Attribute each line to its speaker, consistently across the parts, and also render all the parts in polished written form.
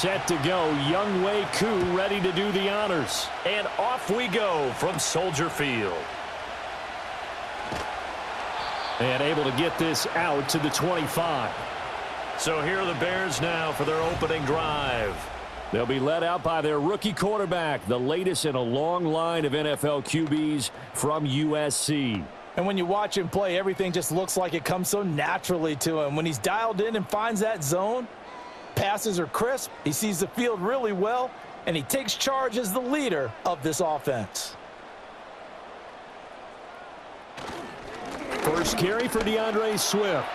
Speaker 1: set to go. Young Wei Koo ready to do the honors. And off we go from Soldier Field. And able to get this out to the 25. So here are the Bears now for their opening drive. They'll be led out by their rookie quarterback, the latest in a long line of NFL QBs from USC.
Speaker 2: And when you watch him play, everything just looks like it comes so naturally to him. When he's dialed in and finds that zone, passes are crisp, he sees the field really well, and he takes charge as the leader of this offense.
Speaker 1: First carry for DeAndre Swift.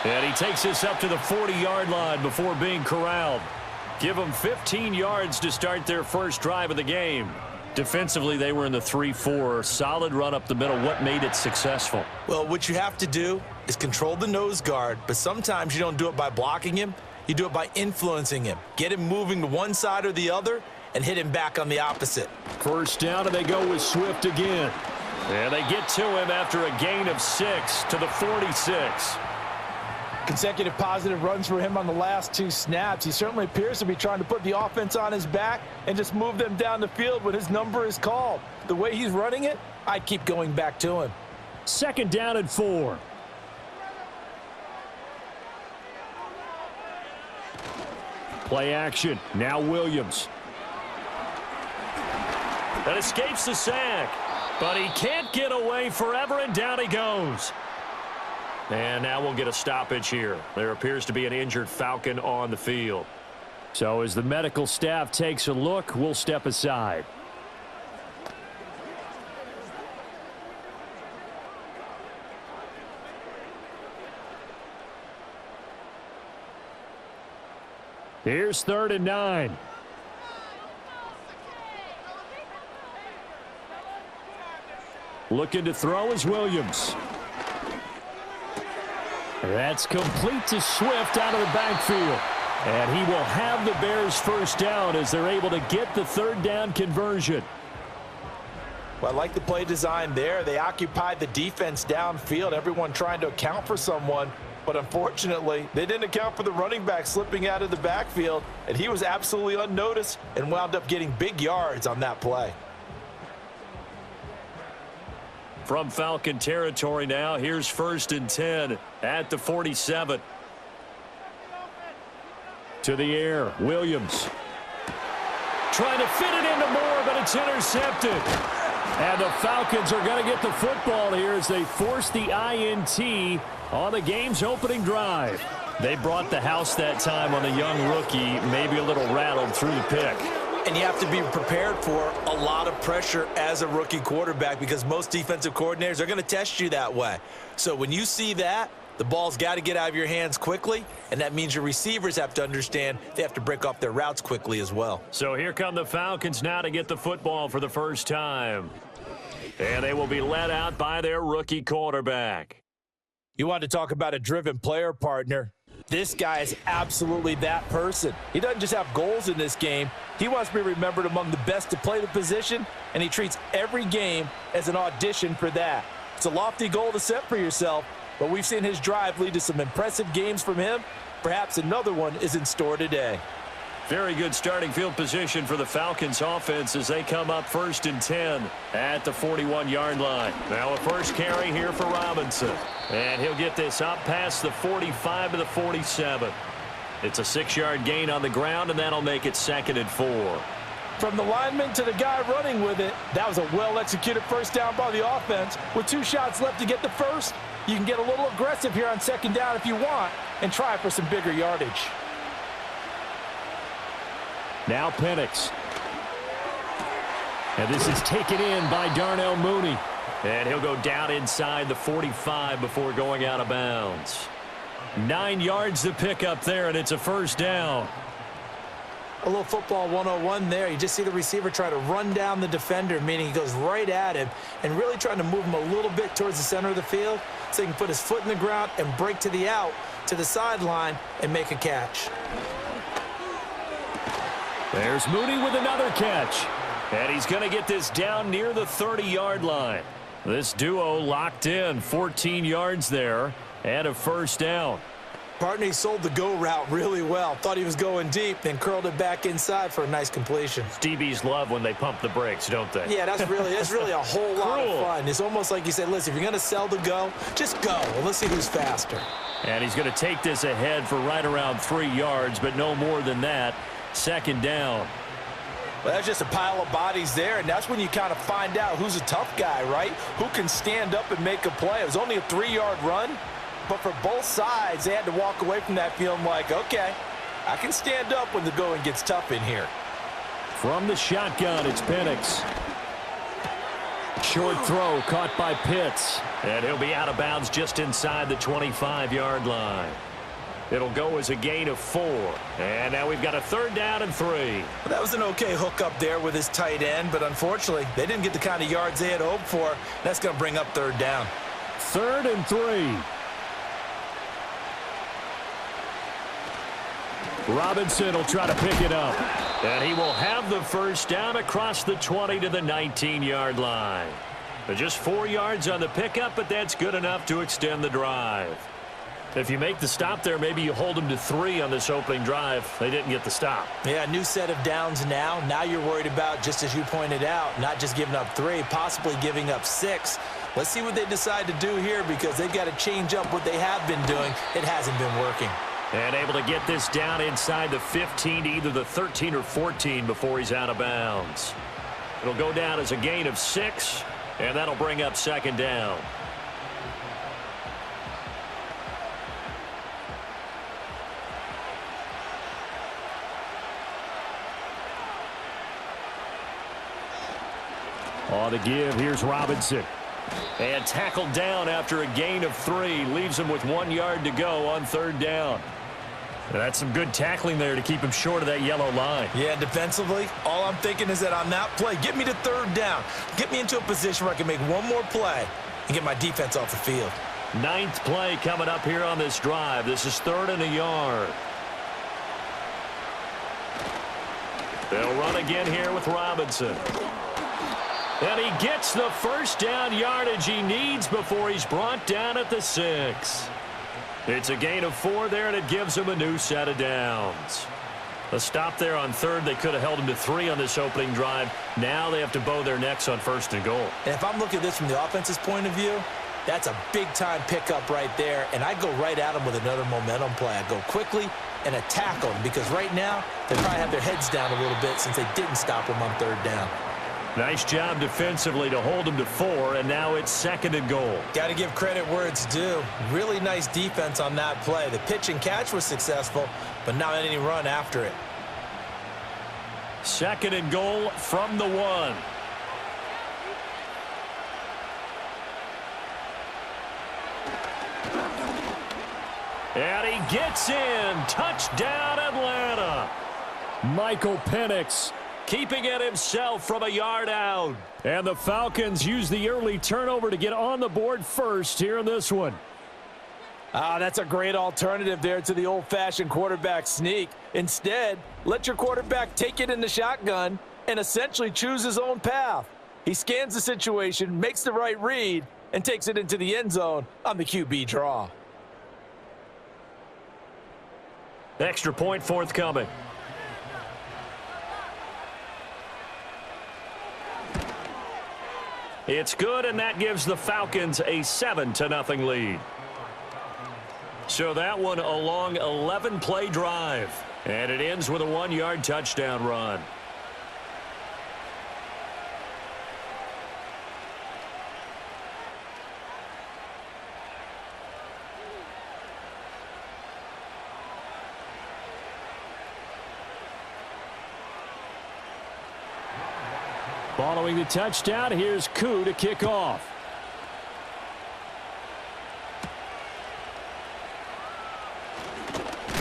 Speaker 1: And he takes this up to the 40-yard line before being corralled. Give them 15 yards to start their first drive of the game. Defensively, they were in the 3-4. Solid run up the middle. What made it successful?
Speaker 2: Well, what you have to do is control the nose guard, but sometimes you don't do it by blocking him. You do it by influencing him. Get him moving to one side or the other and hit him back on the opposite.
Speaker 1: First down, and they go with Swift again. And they get to him after a gain of 6 to the 46.
Speaker 2: Consecutive positive runs for him on the last 2 snaps. He certainly appears to be trying to put the offense on his back and just move them down the field when his number is called. The way he's running it, I'd keep going back to him.
Speaker 1: Second down and 4. Play action. Now Williams. That escapes the sack, but he can't get away forever, and down he goes. And now we'll get a stoppage here. There appears to be an injured Falcon on the field. So as the medical staff takes a look, we'll step aside. Here's 3rd and 9. Looking to throw is Williams. That's complete to Swift out of the backfield. And he will have the Bears first down as they're able to get the 3rd down conversion.
Speaker 2: Well, I like the play design there. They occupied the defense downfield, everyone trying to account for someone. But unfortunately, they didn't account for the running back slipping out of the backfield, and he was absolutely unnoticed and wound up getting big yards on that play.
Speaker 1: From Falcon territory now, here's 1st and 10 at the 47. To the air, Williams. Trying to fit it into Moore, but it's intercepted. And the Falcons are going to get the football here as they force the INT on the game's opening drive. They brought the house that time on the young rookie, maybe a little rattled through the pick.
Speaker 2: And you have to be prepared for a lot of pressure as a rookie quarterback because most defensive coordinators are going to test you that way. So when you see that, the ball's got to get out of your hands quickly, and that means your receivers have to understand they have to break off their routes quickly as well.
Speaker 1: So here come the Falcons now to get the football for the first time. And they will be led out by their rookie quarterback.
Speaker 2: You want to talk about a driven player, partner. This guy is absolutely that person. He doesn't just have goals in this game. He wants to be remembered among the best to play the position, and he treats every game as an audition for that. It's a lofty goal to set for yourself, but we've seen his drive lead to some impressive games from him. Perhaps another one is in store today.
Speaker 1: Very good starting field position for the Falcons offense as they come up 1st and 10 at the 41-yard line. Now a first carry here for Robinson. And he'll get this up past the 45 to the 47. It's a 6-yard gain on the ground, and that'll make it 2nd and 4.
Speaker 2: From the lineman to the guy running with it, that was a well-executed first down by the offense. With 2 shots left to get the first, you can get a little aggressive here on 2nd down if you want and try for some bigger yardage.
Speaker 1: Now Penix. And this is taken in by Darnell Mooney. And he'll go down inside the 45 before going out of bounds. 9 yards to pick up there, and it's a first down.
Speaker 2: A little football 101 there. You just see the receiver try to run down the defender, meaning he goes right at him and really trying to move him a little bit towards the center of the field so he can put his foot in the ground and break to the out, to the sideline, and make a catch.
Speaker 1: There's Mooney with another catch. And he's going to get this down near the 30-yard line. This duo locked in, 14 yards there, and a first down.
Speaker 2: Partner, he sold the go route really well. Thought he was going deep, then curled it back inside for a nice completion.
Speaker 1: DBs love when they pump the brakes, don't they?
Speaker 2: Yeah, that's really a whole lot of fun. It's almost like you said, listen, if you're going to sell the go, just go. Well, let's see who's faster.
Speaker 1: And he's going to take this ahead for right around 3 yards, but no more than that. Second down.
Speaker 2: Well, that's just a pile of bodies there, and that's when you kind of find out who's a tough guy, right? Who can stand up and make a play. It was only a 3-yard run, but for both sides, they had to walk away from that feeling like, okay, I can stand up when the going gets tough in here.
Speaker 1: From the shotgun, it's Penix. Short throw caught by Pitts, and he'll be out of bounds just inside the 25-yard line. It'll go as a gain of 4. And now we've got a 3rd down and 3.
Speaker 2: Well, that was an okay hook up there with his tight end, but unfortunately, they didn't get the kind of yards they had hoped for. That's going to bring up 3rd down.
Speaker 1: 3rd and 3. Robinson will try to pick it up. And he will have the 1st down across the 20 to the 19-yard line. But just 4 yards on the pickup, but that's good enough to extend the drive. If you make the stop there, maybe you hold them to 3 on this opening drive. They didn't get the stop.
Speaker 2: Yeah, new set of downs now. Now you're worried about, just as you pointed out, not just giving up 3, possibly giving up 6. Let's see what they decide to do here because they've got to change up what they have been doing. It hasn't been working.
Speaker 1: And able to get this down inside the 15 to either the 13 or 14 before he's out of bounds. It'll go down as a gain of 6, and that'll bring up 2nd down. On the give, here's Robinson. And tackled down after a gain of 3. Leaves him with 1 yard to go on 3rd down. And that's some good tackling there to keep him short of that yellow line.
Speaker 2: Yeah, defensively, all I'm thinking is that on that play, get me to 3rd down. Get me into a position where I can make one more play and get my defense off the field.
Speaker 1: 9th play coming up here on this drive. This is 3rd and a yard. They'll run again here with Robinson. And he gets the 1st down yardage he needs before he's brought down at the 6. It's a gain of 4 there, and it gives him a new set of downs. A stop there on 3rd. They could have held him to 3 on this opening drive. Now they have to bow their necks on 1st and goal.
Speaker 2: And if I'm looking at this from the offense's point of view, that's a big-time pickup right there, and I go right at him with another momentum play. I go quickly and attack them because right now they probably have their heads down a little bit since they didn't stop him on 3rd down.
Speaker 1: Nice job defensively to hold him to 4, and now it's 2nd and goal.
Speaker 2: Got to give credit where it's due. Really nice defense on that play. The pitch and catch was successful, but not any run after it.
Speaker 1: 2nd and goal from the 1. And he gets in. Touchdown, Atlanta. Michael Penix keeping it himself from a yard out. And the Falcons use the early turnover to get on the board first here in this one.
Speaker 2: That's a great alternative there to the old-fashioned quarterback sneak. Instead, let your quarterback take it in the shotgun and essentially choose his own path. He scans the situation, makes the right read, and takes it into the end zone on the QB draw.
Speaker 1: Extra point forthcoming. It's good, and that gives the Falcons a 7-0 lead. So that one a long 11-play drive, and it ends with a 1-yard touchdown run. Following the touchdown, here's Koo to kick off.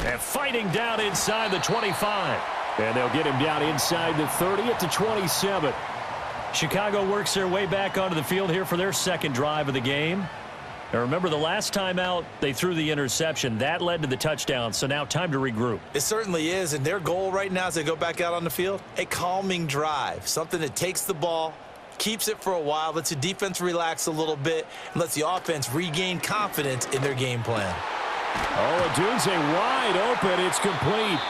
Speaker 1: And fighting down inside the 25. And they'll get him down inside the 30 at the 27. Chicago works their way back onto the field here for their 2nd drive of the game. Now remember, the last time out, they threw the interception. That led to the touchdown, so now time to regroup.
Speaker 2: It certainly is, and their goal right now as they go back out on the field, a calming drive, something that takes the ball, keeps it for a while, lets the defense relax a little bit, and lets the offense regain confidence in their game plan.
Speaker 1: Oh, Odunze wide open. It's complete.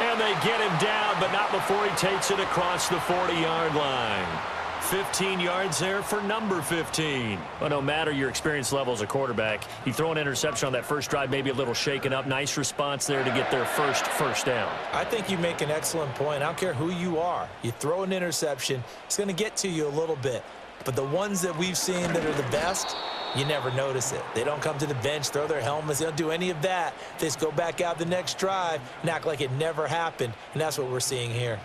Speaker 1: And they get him down, but not before he takes it across the 40-yard line. 15 yards there for number 15. Well, no matter your experience level as a quarterback, you throw an interception on that first drive, maybe a little shaken up. Nice response there to get their first down.
Speaker 2: I think you make an excellent point. I don't care who you are. You throw an interception, it's going to get to you a little bit. But the ones that we've seen that are the best, you never notice it. They don't come to the bench, throw their helmets. They don't do any of that. They just go back out the next drive and act like it never happened. And that's what we're seeing here.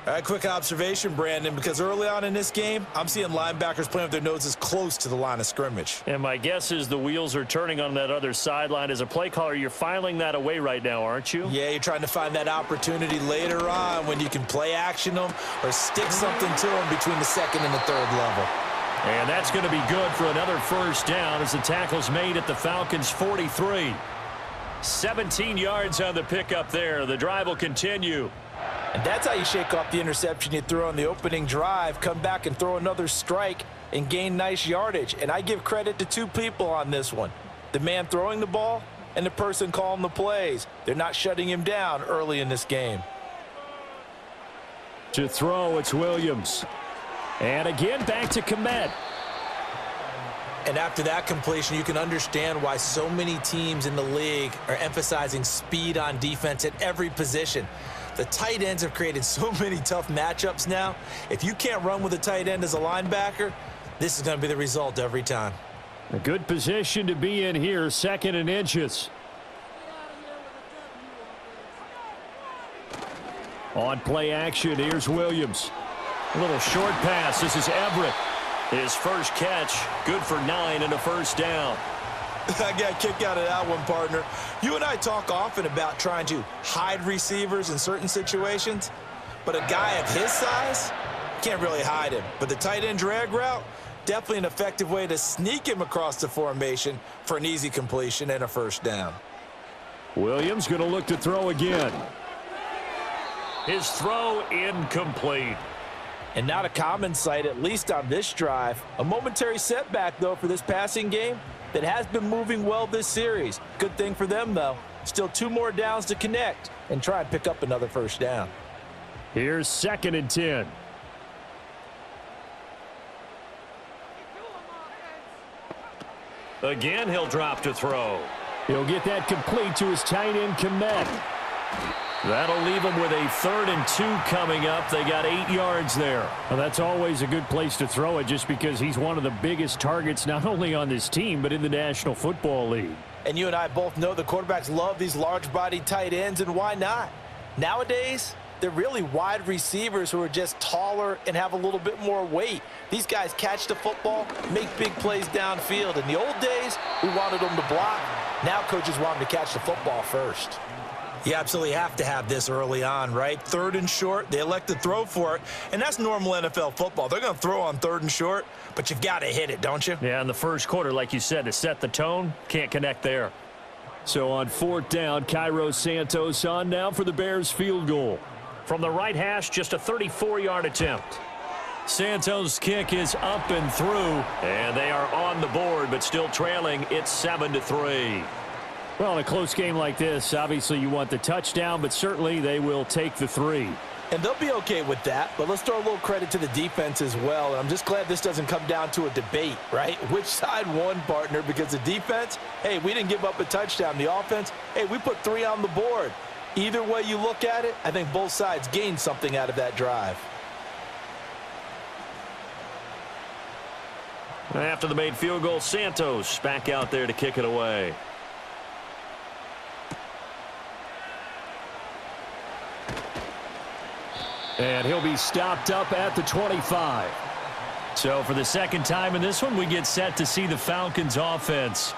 Speaker 2: All right, quick observation, Brandon, because early on in this game, I'm seeing linebackers playing with their noses close to the line of scrimmage.
Speaker 1: And my guess is the wheels are turning on that other sideline. As a play caller, you're filing that away right now, aren't you?
Speaker 2: Yeah, you're trying to find that opportunity later on when you can play action them or stick something to them between the second and the third level.
Speaker 1: And that's going to be good for another first down as the tackle's made at the Falcons' 43. 17 yards on the pickup there. The drive will continue.
Speaker 2: And that's how you shake off the interception you threw on the opening drive, come back and throw another strike and gain nice yardage. And I give credit to two people on this one. The man throwing the ball and the person calling the plays. They're not shutting him down early in this game.
Speaker 1: To throw, it's Williams. And again, back to Komet.
Speaker 2: And after that completion, you can understand why so many teams in the league are emphasizing speed on defense at every position. The tight ends have created so many tough matchups now. If you can't run with a tight end as a linebacker, this is going to be the result every time.
Speaker 1: A good position to be in here, 2nd and inches. On play action, here's Williams. A little short pass. This is Everett. His first catch, good for 9 and a first down.
Speaker 2: I got a kick out of that one, partner. You and I talk often about trying to hide receivers in certain situations, but a guy of his size can't really hide him. But the tight end drag route, definitely an effective way to sneak him across the formation for an easy completion and a first down.
Speaker 1: Williams going to look to throw again. His throw incomplete.
Speaker 2: And not a common sight, at least on this drive. A momentary setback, though, for this passing game that has been moving well this series. Good thing for them, though. Still 2 more downs to connect and try and pick up another first down.
Speaker 1: Here's 2nd and 10. Again, he'll drop to throw. He'll get that complete to his tight end, Komet. That'll leave them with a 3rd and 2 coming up. They got 8 yards there. Well, that's always a good place to throw it just because he's one of the biggest targets not only on this team but in the National Football League.
Speaker 2: And you and I both know the quarterbacks love these large-bodied tight ends, and why not? Nowadays, they're really wide receivers who are just taller and have a little bit more weight. These guys catch the football, make big plays downfield. In the old days, we wanted them to block. Now coaches want them to catch the football first. You absolutely have to have this early on, right? 3rd and short, they elect to throw for it, and that's normal NFL football. They're going to throw on 3rd and short, but you've got to hit it, don't you?
Speaker 1: Yeah, in the first quarter, like you said, to set the tone, can't connect there. So on 4th down, Cairo Santos on now for the Bears field goal. From the right hash, just a 34-yard attempt. Santos' kick is up and through, and they are on the board, but still trailing. It's 7-3. Well, in a close game like this, obviously you want the touchdown, but certainly they will take the 3.
Speaker 2: And they'll be okay with that, but let's throw a little credit to the defense as well. And I'm just glad this doesn't come down to a debate, right? Which side won, partner? Because the defense, hey, we didn't give up a touchdown. The offense, hey, we put 3 on the board. Either way you look at it, I think both sides gained something out of that drive.
Speaker 1: After the made field goal, Santos back out there to kick it away. And he'll be stopped up at the 25. So for the second time in this one, we get set to see the Falcons offense.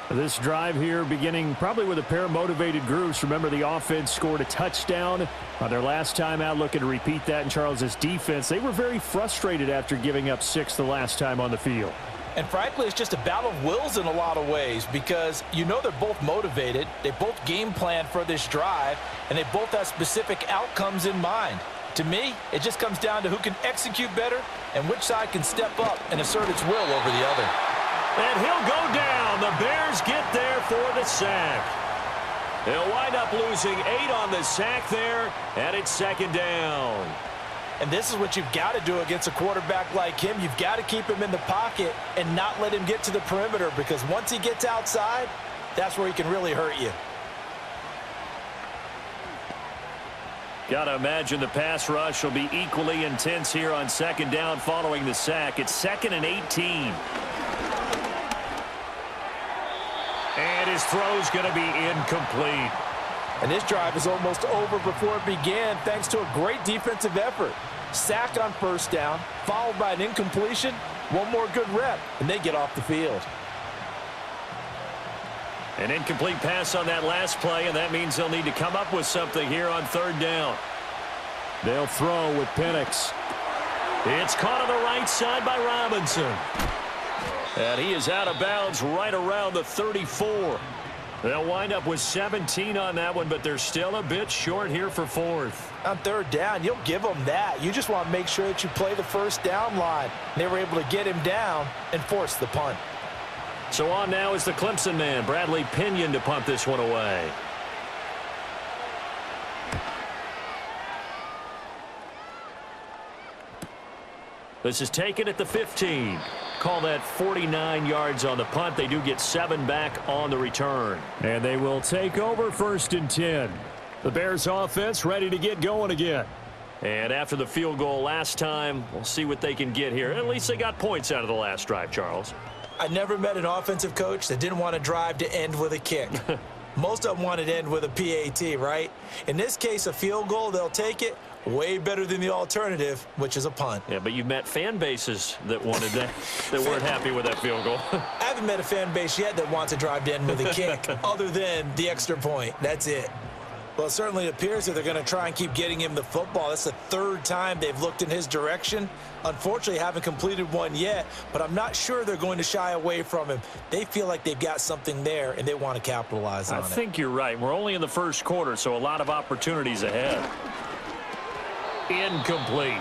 Speaker 1: This drive here beginning probably with a pair of motivated groups. Remember, the offense scored a touchdown their last time out, looking to repeat that in Charles's defense. They were very frustrated after giving up 6 the last time on the field.
Speaker 2: And frankly, it's just a battle of wills in a lot of ways because you know they're both motivated. They both game plan for this drive, and they both have specific outcomes in mind. To me, it just comes down to who can execute better and which side can step up and assert its will over the other.
Speaker 1: And he'll go down. The Bears get there for the sack. They'll wind up losing 8 on the sack there, and it's 2nd down.
Speaker 2: And this is what you've got to do against a quarterback like him. You've got to keep him in the pocket and not let him get to the perimeter, because once he gets outside, that's where he can really hurt you.
Speaker 1: Got to imagine the pass rush will be equally intense here on 2nd down following the sack. It's 2nd and 18. And his throw's going to be incomplete.
Speaker 2: And this drive is almost over before it began, thanks to a great defensive effort. Sack on 1st down, followed by an incompletion. One more good rep, and they get off the field.
Speaker 1: An incomplete pass on that last play, and that means they'll need to come up with something here on 3rd down. They'll throw with Penix. It's caught on the right side by Robinson. And he is out of bounds right around the 34. They'll wind up with 17 on that one, but they're still a bit short here for 4th.
Speaker 2: On 3rd down, you'll give them that. You just want to make sure that you play the 1st down line. They were able to get him down and force the punt.
Speaker 1: So on now is the Clemson man, Bradley Pinion, to punt this one away. This is taken at the 15. Call that 49 yards on the punt. They do get 7 back on the return. And they will take over 1st and 10. The Bears offense ready to get going again. And after the field goal last time, we'll see what they can get here. At least they got points out of the last drive, Charles.
Speaker 2: I never met an offensive coach that didn't want to drive to end with a kick. Most of them wanted to end with a PAT, right? In this case, a field goal, they'll take it. Way better than the alternative, which is a punt.
Speaker 1: Yeah, but you've met fan bases that wanted that, that weren't happy with that field goal.
Speaker 2: I haven't met a fan base yet that wants to drive to end with a kick, other than the extra point. That's it. Well, it certainly appears that they're going to try and keep getting him the football. That's the 3rd time they've looked in his direction. Unfortunately, haven't completed one yet, but I'm not sure they're going to shy away from him. They feel like they've got something there, and they want to capitalize on it.
Speaker 1: I think you're right. We're only in the 1st quarter, so a lot of opportunities ahead. Incomplete.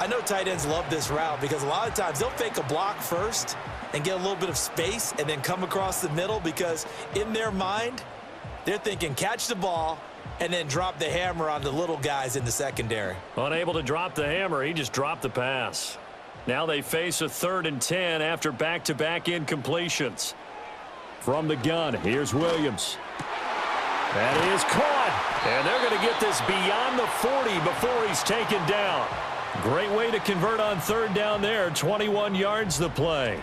Speaker 2: I know tight ends love this route because a lot of times they'll fake a block first and get a little bit of space and then come across the middle, because in their mind, they're thinking catch the ball and then drop the hammer on the little guys in the secondary.
Speaker 1: Unable to drop the hammer, he just dropped the pass. Now they face a 3rd and 10 after back-to-back incompletions. From the gun, here's Williams. That is caught, and they're going to get this beyond the 40 before he's taken down. Great way to convert on 3rd down there. 21 yards the play.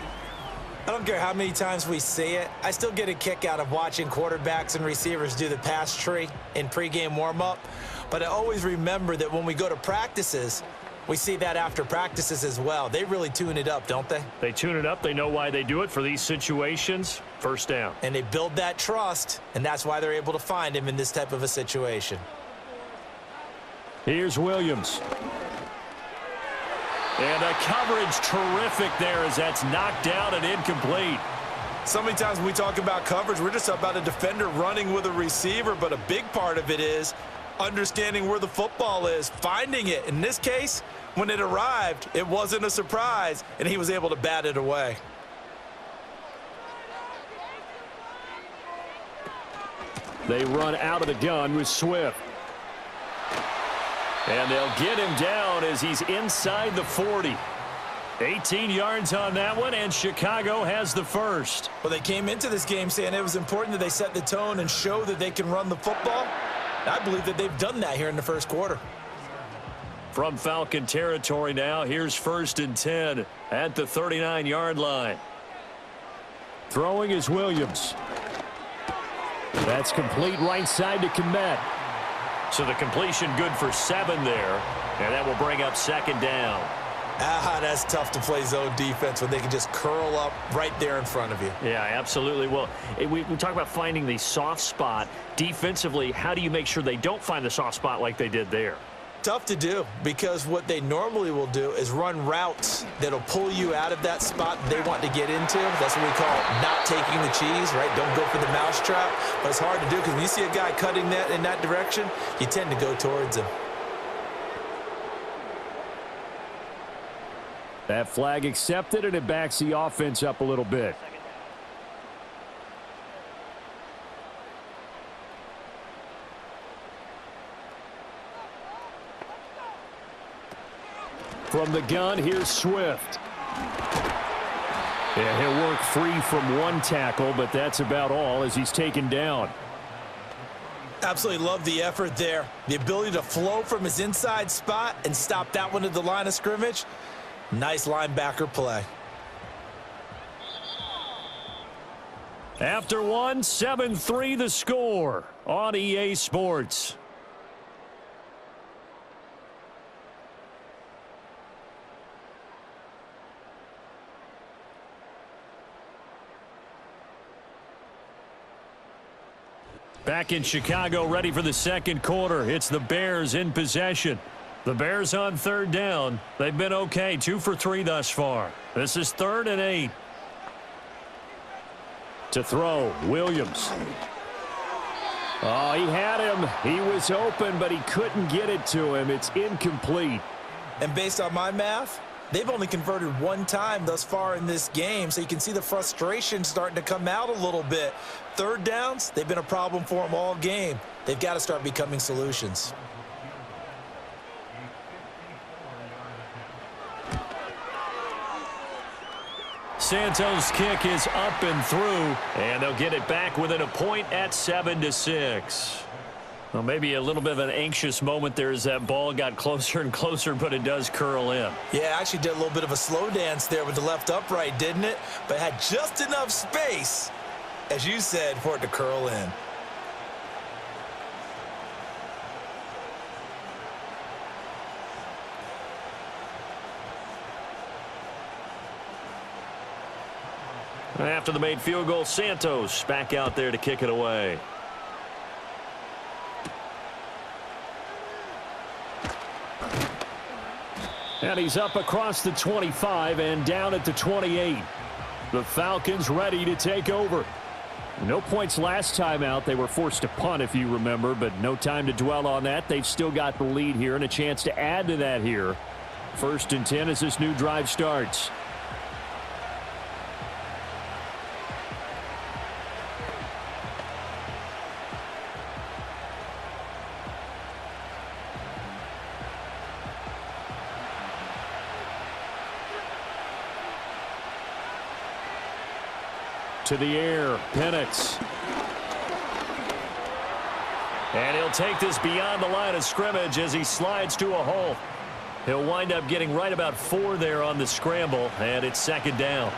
Speaker 2: I don't care how many times we see it. I still get a kick out of watching quarterbacks and receivers do the pass tree in pregame warm-up. But I always remember that when we go to practices, we see that after practices as well. They really tune it up, don't they?
Speaker 1: They tune it up. They know why they do it for these situations. 1st down.
Speaker 2: And they build that trust, and that's why they're able to find him in this type of a situation.
Speaker 1: Here's Williams. And the coverage terrific there as that's knocked down and incomplete.
Speaker 2: So many times when we talk about coverage, we're just about a defender running with a receiver, but a big part of it is understanding where the football is, finding it. In this case, when it arrived, it wasn't a surprise, and he was able to bat it away.
Speaker 1: They run out of the gun with Swift. And they'll get him down as he's inside the 40. 18 yards on that one, and Chicago has the 1st.
Speaker 2: Well, they came into this game saying it was important that they set the tone and show that they can run the football. I believe that they've done that here in the 1st quarter.
Speaker 1: From Falcon territory now, here's 1st and 10 at the 39-yard line. Throwing is Williams. That's complete right side to Kmet. So the completion good for 7 there, and that will bring up 2nd down.
Speaker 2: That's tough to play zone defense when they can just curl up right there in front of you.
Speaker 1: Yeah, absolutely. Well, we talk about finding the soft spot. Defensively, how do you make sure they don't find the soft spot like they did there?
Speaker 2: Tough to do, because what they normally will do is run routes that'll pull you out of that spot they want to get into. That's what we call not taking the cheese, right? Don't go for the mousetrap. But it's hard to do because when you see a guy cutting that in that direction, you tend to go towards him.
Speaker 1: That flag accepted, and it backs the offense up a little bit. From the gun, here's Swift. Yeah, he'll work free from one tackle, but that's about all as he's taken down.
Speaker 2: Absolutely love the effort there. The ability to flow from his inside spot and stop that one at the line of scrimmage. Nice linebacker play.
Speaker 1: After one, 7-3 the score on EA Sports. Back in Chicago, ready for the second quarter. It's the Bears in possession. The Bears on third down. They've been okay, 2 for 3 thus far. This is 3rd and 8. To throw, Williams. Oh, he had him. He was open, but he couldn't get it to him. It's incomplete.
Speaker 2: And based on my math, they've only converted one time thus far in this game, so you can see the frustration starting to come out a little bit. Third downs, they've been a problem for them all game. They've got to start becoming solutions.
Speaker 1: Santos' kick is up and through, and they'll get it back within a point at 7-6. Well, maybe a little bit of an anxious moment there as that ball got closer and closer, but it does curl in.
Speaker 2: Yeah, actually did a little bit of a slow dance there with the left upright, didn't it? But had just enough space, as you said, for it to curl in.
Speaker 1: After the made field goal, Santos back out there to kick it away. And he's up across the 25 and down at the 28. The Falcons ready to take over. No points last time out. They were forced to punt, if you remember, but no time to dwell on that. They've still got the lead here and a chance to add to that here. 1st and 10 as this new drive starts. To the air, Penix. And he'll take this beyond the line of scrimmage as he slides to a hole. He'll wind up getting right about 4 there on the scramble, and it's 2nd down.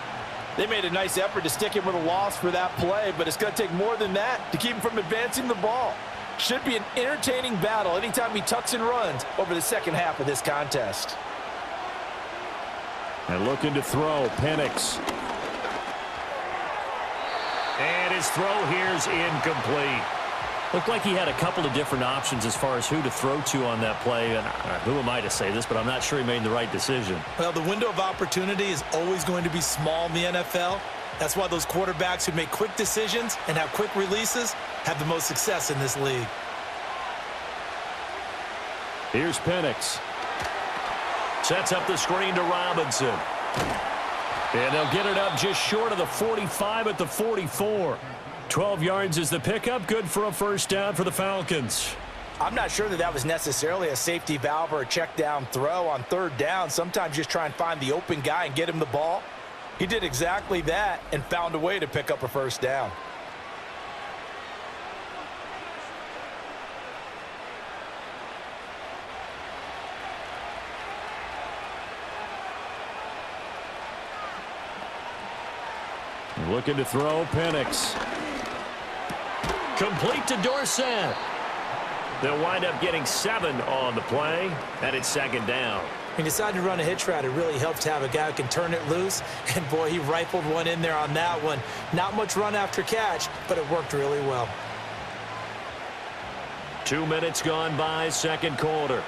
Speaker 2: They made a nice effort to stick him with a loss for that play, but it's going to take more than that to keep him from advancing the ball. Should be an entertaining battle anytime he tucks and runs over the second half of this contest.
Speaker 1: And looking to throw, Penix. And his throw here's incomplete. Looked like he had a couple of different options as far as who to throw to on that play. And who am I to say this, but I'm not sure he made the right decision.
Speaker 2: Well, the window of opportunity is always going to be small in the NFL. That's why those quarterbacks who make quick decisions and have quick releases have the most success in this league.
Speaker 1: Here's Penix. Sets up the screen to Robinson. And they'll get it up just short of the 45 at the 44. 12 yards is the pickup. Good for a 1st down for the Falcons.
Speaker 2: I'm not sure that was necessarily a safety valve or a check down throw on 3rd down. Sometimes just try and find the open guy and get him the ball. He did exactly that and found a way to pick up a 1st down.
Speaker 1: Looking to throw, Penix. Complete to Dorsett. They'll wind up getting 7 on the play, and it's 2nd down.
Speaker 2: He decided to run a hitch route. It really helps to have a guy who can turn it loose, and boy, he rifled one in there on that one. Not much run after catch, but it worked really well.
Speaker 1: 2 minutes gone by, 2nd quarter.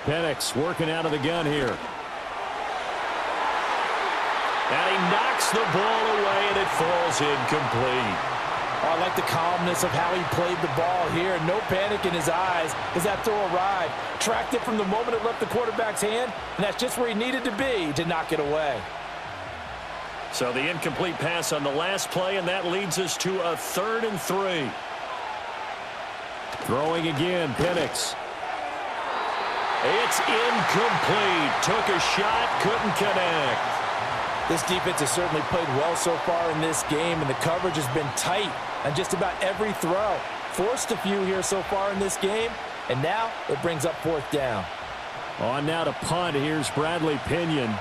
Speaker 1: Penix working out of the gun here. And he knocks the ball away, and it falls incomplete.
Speaker 2: Oh, I like the calmness of how he played the ball here. No panic in his eyes as that throw arrived. Tracked it from the moment it left the quarterback's hand, and that's just where he needed to be to knock it away.
Speaker 1: So the incomplete pass on the last play, and that leads us to a 3rd and 3. Throwing again, Penix. It's incomplete. Took a shot, couldn't connect.
Speaker 2: This defense has certainly played well so far in this game, and the coverage has been tight on just about every throw. Forced a few here so far in this game, and now it brings up fourth down.
Speaker 1: On now to punt. Here's Bradley Pinion.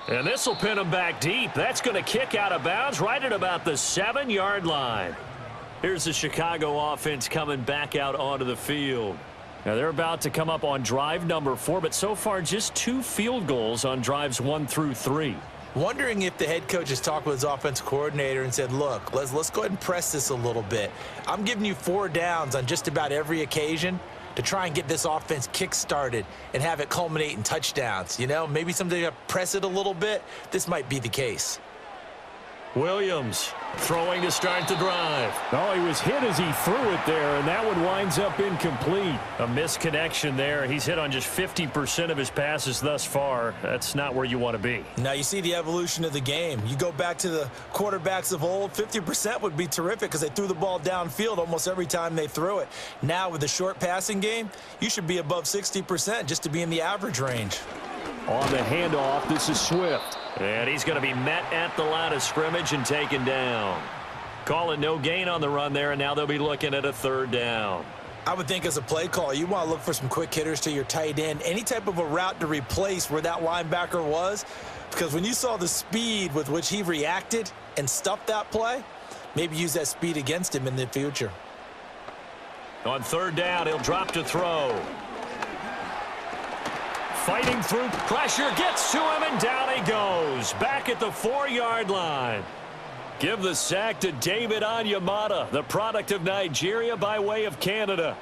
Speaker 1: And this will pin him back deep. That's going to kick out of bounds right at about the 7-yard line. Here's the Chicago offense coming back out onto the field. Now they're about to come up on drive number 4, but so far just 2 field goals on drives 1 through 3.
Speaker 2: Wondering if the head coach has talked with his offense coordinator and said, look, let's go ahead and press this a little bit. I'm giving you 4 downs on just about every occasion to try and get this offense kick-started and have it culminate in touchdowns. You know, maybe someday you press it a little bit. This might be the case.
Speaker 1: Williams throwing to start the drive. Oh, he was hit as he threw it there, and that one winds up incomplete. A misconnection there. He's hit on just 50% of his passes thus far. That's not where you want to be.
Speaker 2: Now you see the evolution of the game. You go back to the quarterbacks of old, 50% would be terrific because they threw the ball downfield almost every time they threw it. Now with the short passing game, you should be above 60% just to be in the average range.
Speaker 1: On the handoff, this is Swift. And he's going to be met at the line of scrimmage and taken down. Calling no gain on the run there, and now they'll be looking at a 3rd down.
Speaker 2: I would think as a play caller, you want to look for some quick hitters to your tight end. Any type of a route to replace where that linebacker was. Because when you saw the speed with which he reacted and stuffed that play, maybe use that speed against him in the future.
Speaker 1: On 3rd down, he'll drop to throw. Fighting through pressure, gets to him, and down he goes. Back at the 4-yard line. Give the sack to David Onyemata, the product of Nigeria by way of Canada.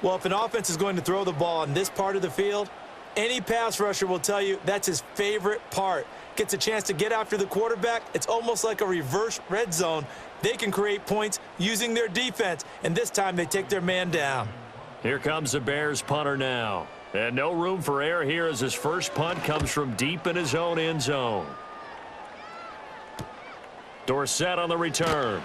Speaker 2: Well, if an offense is going to throw the ball on this part of the field, any pass rusher will tell you that's his favorite part. Gets a chance to get after the quarterback. It's almost like a reverse red zone. They can create points using their defense, and this time they take their man down.
Speaker 1: Here comes the Bears punter now. And no room for error here as his first punt comes from deep in his own end zone. Dorsett on the return.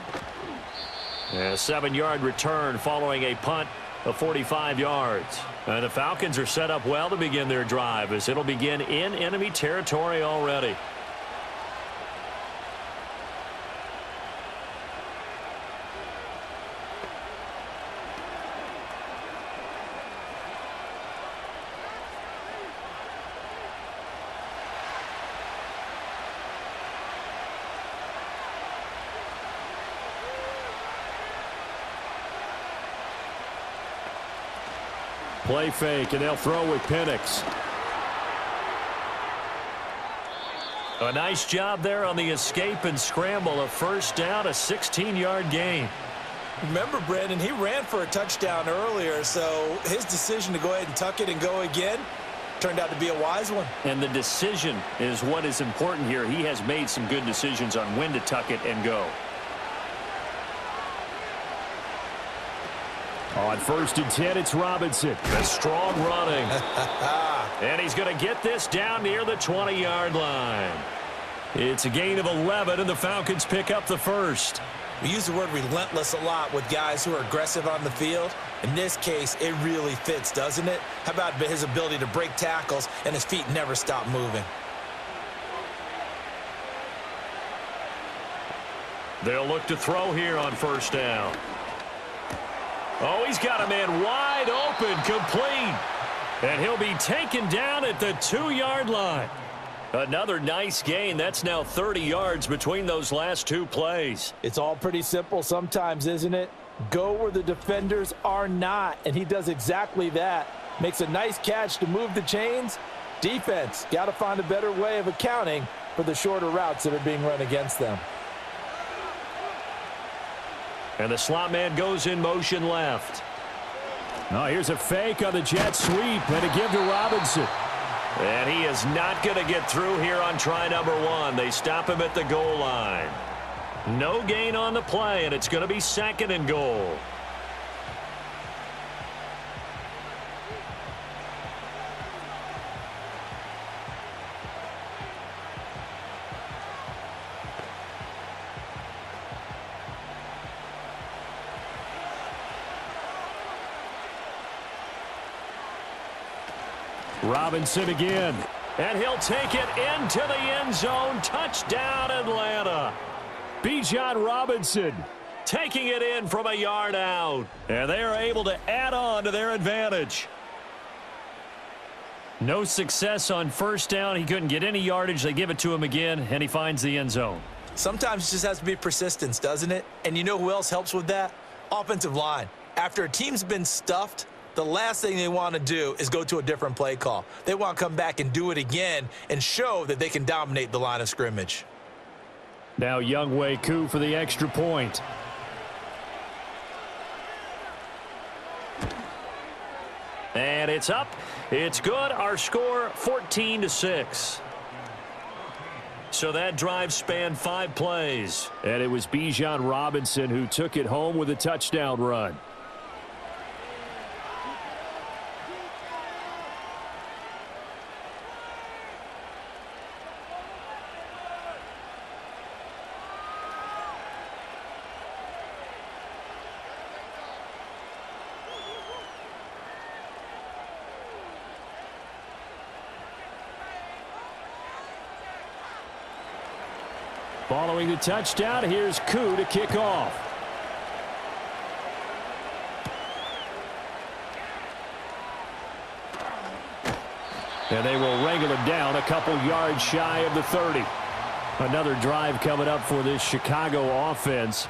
Speaker 1: A 7-yard return following a punt of 45 yards. And the Falcons are set up well to begin their drive as it'll begin in enemy territory already. Play fake, and they'll throw with Penix. A nice job there on the escape and scramble. A 1st down, a 16-yard gain.
Speaker 2: Remember, Brandon, he ran for a touchdown earlier, so his decision to go ahead and tuck it and go again turned out to be a wise one.
Speaker 1: And the decision is what is important here. He has made some good decisions on when to tuck it and go. On 1st and 10, it's Robinson. A strong running. And he's going to get this down near the 20-yard line. It's a gain of 11, and the Falcons pick up the 1st.
Speaker 2: We use the word relentless a lot with guys who are aggressive on the field. In this case, it really fits, doesn't it? How about his ability to break tackles and his feet never stop moving?
Speaker 1: They'll look to throw here on 1st down. Oh, he's got a man wide open, complete. And he'll be taken down at the 2-yard line. Another nice gain. That's now 30 yards between those last 2 plays.
Speaker 2: It's all pretty simple sometimes, isn't it? Go where the defenders are not, and he does exactly that. Makes a nice catch to move the chains. Defense, got to find a better way of accounting for the shorter routes that are being run against them.
Speaker 1: And the slot man goes in motion left. Oh, here's a fake on the jet sweep and a give to Robinson. And he is not going to get through here on try number 1. They stop him at the goal line. No gain on the play, and it's going to be 2nd and goal. Robinson again. And he'll take it into the end zone. Touchdown, Atlanta. Bijan Robinson taking it in from a yard out. And they are able to add on to their advantage. No success on first down. He couldn't get any yardage. They give it to him again, and he finds the end zone.
Speaker 2: Sometimes it just has to be persistence, doesn't it? And you know who else helps with that? Offensive line. After a team's been stuffed, the last thing they want to do is go to a different play call. They want to come back and do it again and show that they can dominate the line of scrimmage.
Speaker 1: Now Younghoe Koo for the extra point. And it's up. It's good. Our score 14-6. So that drive spanned 5 plays. And it was Bijan Robinson who took it home with a touchdown run. Following the touchdown, here's Koo to kick off. And they will wrangle him down a couple yards shy of the 30. Another drive coming up for this Chicago offense.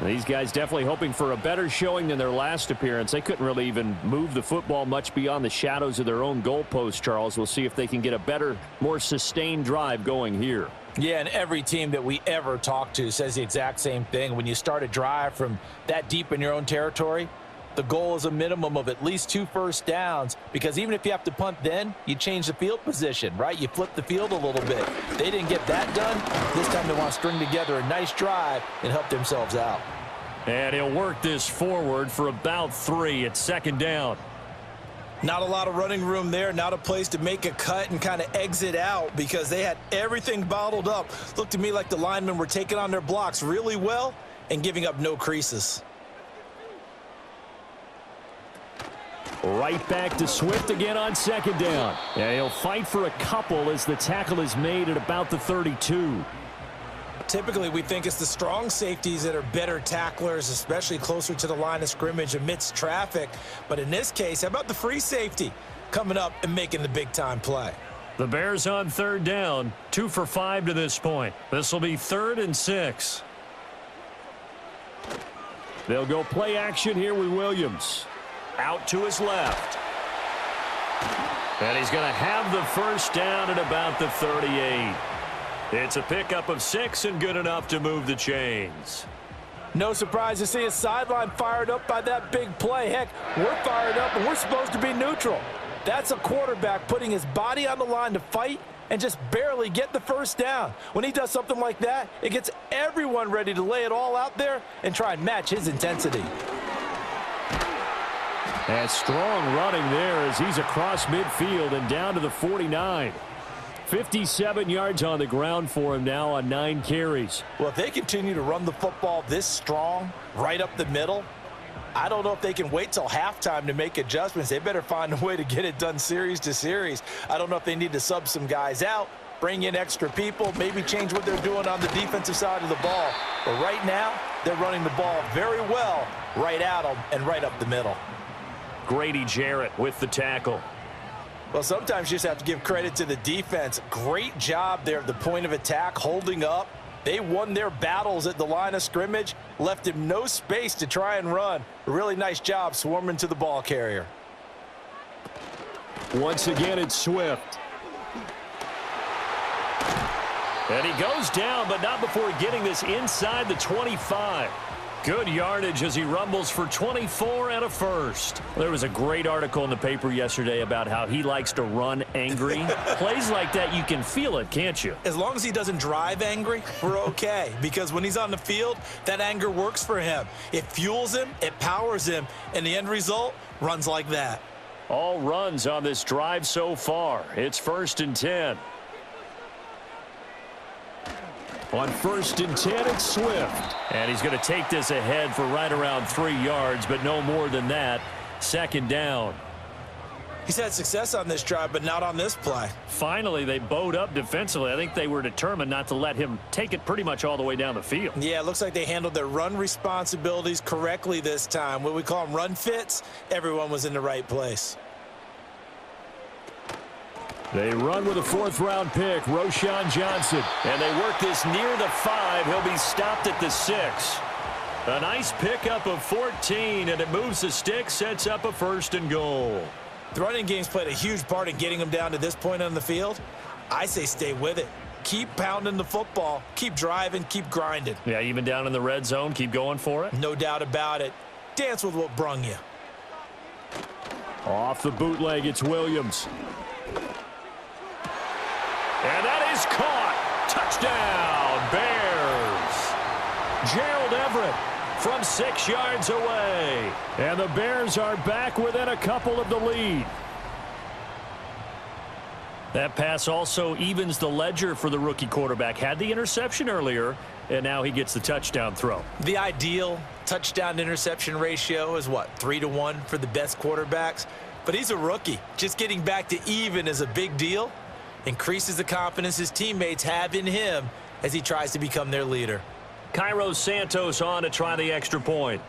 Speaker 1: These guys definitely hoping for a better showing than their last appearance. They couldn't really even move the football much beyond the shadows of their own goalpost, Charles. We'll see if they can get a better, more sustained drive going here.
Speaker 2: Yeah, and every team that we ever talk to says the exact same thing. When you start a drive from that deep in your own territory, the goal is a minimum of at least 2 first downs, because even if you have to punt then, you change the field position, right? You flip the field a little bit. They didn't get that done. This time they want to string together a nice drive and help themselves out.
Speaker 1: And he'll work this forward for about 3 at second down.
Speaker 2: Not a lot of running room there, not a place to make a cut and kind of exit out because they had everything bottled up. Looked to me like the linemen were taking on their blocks really well and giving up no creases.
Speaker 1: Right back to Swift again on second down. Yeah, he'll fight for a couple as the tackle is made at about the 32.
Speaker 2: Typically, we think it's the strong safeties that are better tacklers, especially closer to the line of scrimmage amidst traffic. But in this case, how about the free safety coming up and making the big-time play?
Speaker 1: The Bears on third down, 2 for 5 to this point. This will be 3rd and 6. They'll go play action here with Williams. Out to his left. And he's going to have the first down at about the 38. It's a pickup of 6 and good enough to move the chains.
Speaker 2: No surprise to see his sideline fired up by that big play. Heck, we're fired up and we're supposed to be neutral. That's a quarterback putting his body on the line to fight and just barely get the first down. When he does something like that, it gets everyone ready to lay it all out there and try and match his intensity.
Speaker 1: And strong running there as he's across midfield and down to the 49. 57 yards on the ground for him now on 9 carries.
Speaker 2: Well, if they continue to run the football this strong, right up the middle, I don't know if they can wait till halftime to make adjustments. They better find a way to get it done series to series. I don't know if they need to sub some guys out, bring in extra people, maybe change what they're doing on the defensive side of the ball. But right now, they're running the ball very well right at them and right up the middle.
Speaker 1: Grady Jarrett with the tackle.
Speaker 2: Well, sometimes you just have to give credit to the defense. Great job there at the point of attack, holding up. They won their battles at the line of scrimmage, left him no space to try and run. A really nice job swarming to the ball carrier.
Speaker 1: Once again, it's Swift. And he goes down, but not before getting this inside the 25. Good yardage as he rumbles for 24 and a first. There was a great article in the paper yesterday about how he likes to run angry. Plays like that, you can feel it, can't you?
Speaker 2: As long as he doesn't drive angry, we're okay. Because when he's on the field, that anger works for him. It fuels him, it powers him, and the end result runs like that.
Speaker 1: All runs on this drive so far. It's 1st and 10. On 1st and 10, it's Swift. And he's going to take this ahead for right around 3 yards, but no more than that. 2nd down.
Speaker 2: He's had success on this drive, but not on this play.
Speaker 1: Finally, they bowed up defensively. I think they were determined not to let him take it pretty much all the way down the field.
Speaker 2: Yeah, it looks like they handled their run responsibilities correctly this time. What we call them run fits, everyone was in the right place.
Speaker 1: They run with a fourth-round pick, Roschon Johnson. And they work this near the 5. He'll be stopped at the 6. A nice pickup of 14, and it moves the stick, sets up a 1st and goal.
Speaker 2: The running game's played a huge part in getting them down to this point on the field. I say stay with it. Keep pounding the football. Keep driving. Keep grinding.
Speaker 1: Yeah, even down in the red zone, keep going for it.
Speaker 2: No doubt about it. Dance with what brung you.
Speaker 1: Off the bootleg, it's Williams. And that is caught. Touchdown, Bears. Gerald Everett from 6 yards away. And the Bears are back within a couple of the lead. That pass also evens the ledger for the rookie quarterback. Had the interception earlier, and now he gets the touchdown throw.
Speaker 2: The ideal touchdown-interception ratio is what, 3-to-1 for the best quarterbacks? But he's a rookie. Just getting back to even is a big deal. Increases the confidence his teammates have in him as he tries to become their leader.
Speaker 1: Cairo Santos on to try the extra point.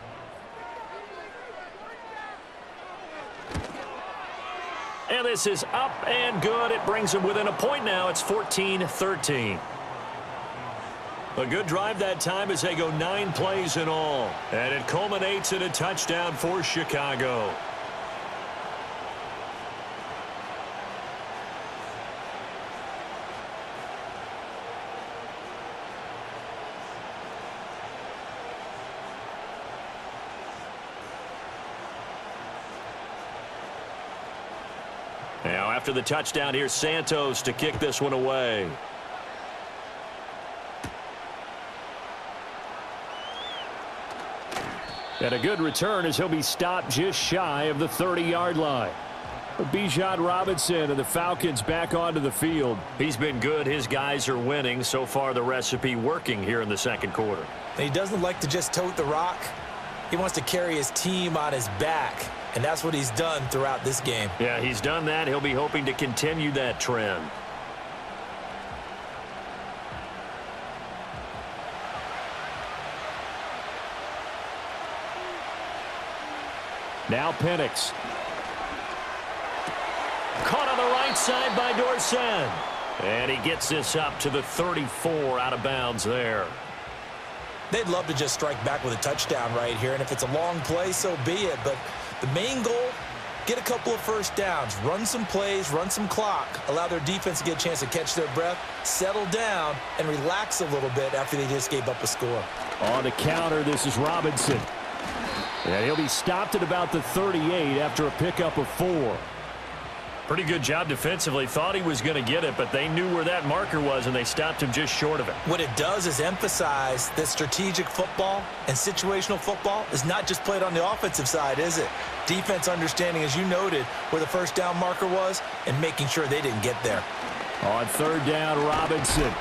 Speaker 1: And this is up and good. It brings him within a point now. It's 14-13. A good drive that time as they go 9 plays in all. And it culminates in a touchdown for Chicago. Now, after the touchdown, here's Santos to kick this one away. And a good return as he'll be stopped just shy of the 30-yard line. Bijan Robinson and the Falcons back onto the field. He's been good. His guys are winning. So far, the recipe working here in the second quarter.
Speaker 2: He doesn't like to just tote the rock. He wants to carry his team on his back. And that's what he's done throughout this game.
Speaker 1: Yeah, he's done that. He'll be hoping to continue that trend. Now Penix. Caught on the right side by Dorsen. And he gets this up to the 34 out of bounds there.
Speaker 2: They'd love to just strike back with a touchdown right here. And if it's a long play, so be it. But the main goal, get a couple of first downs, run some plays, run some clock, allow their defense to get a chance to catch their breath, settle down, and relax a little bit after they just gave up a score.
Speaker 1: On the counter, this is Robinson. And he'll be stopped at about the 38 after a pickup of 4. Pretty good job defensively. Thought he was going to get it, but they knew where that marker was, and they stopped him just short of it.
Speaker 2: What it does is emphasize that strategic football and situational football is not just played on the offensive side, is it? Defense understanding, as you noted, where the first down marker was and making sure they didn't get there.
Speaker 1: On third down, Robinson.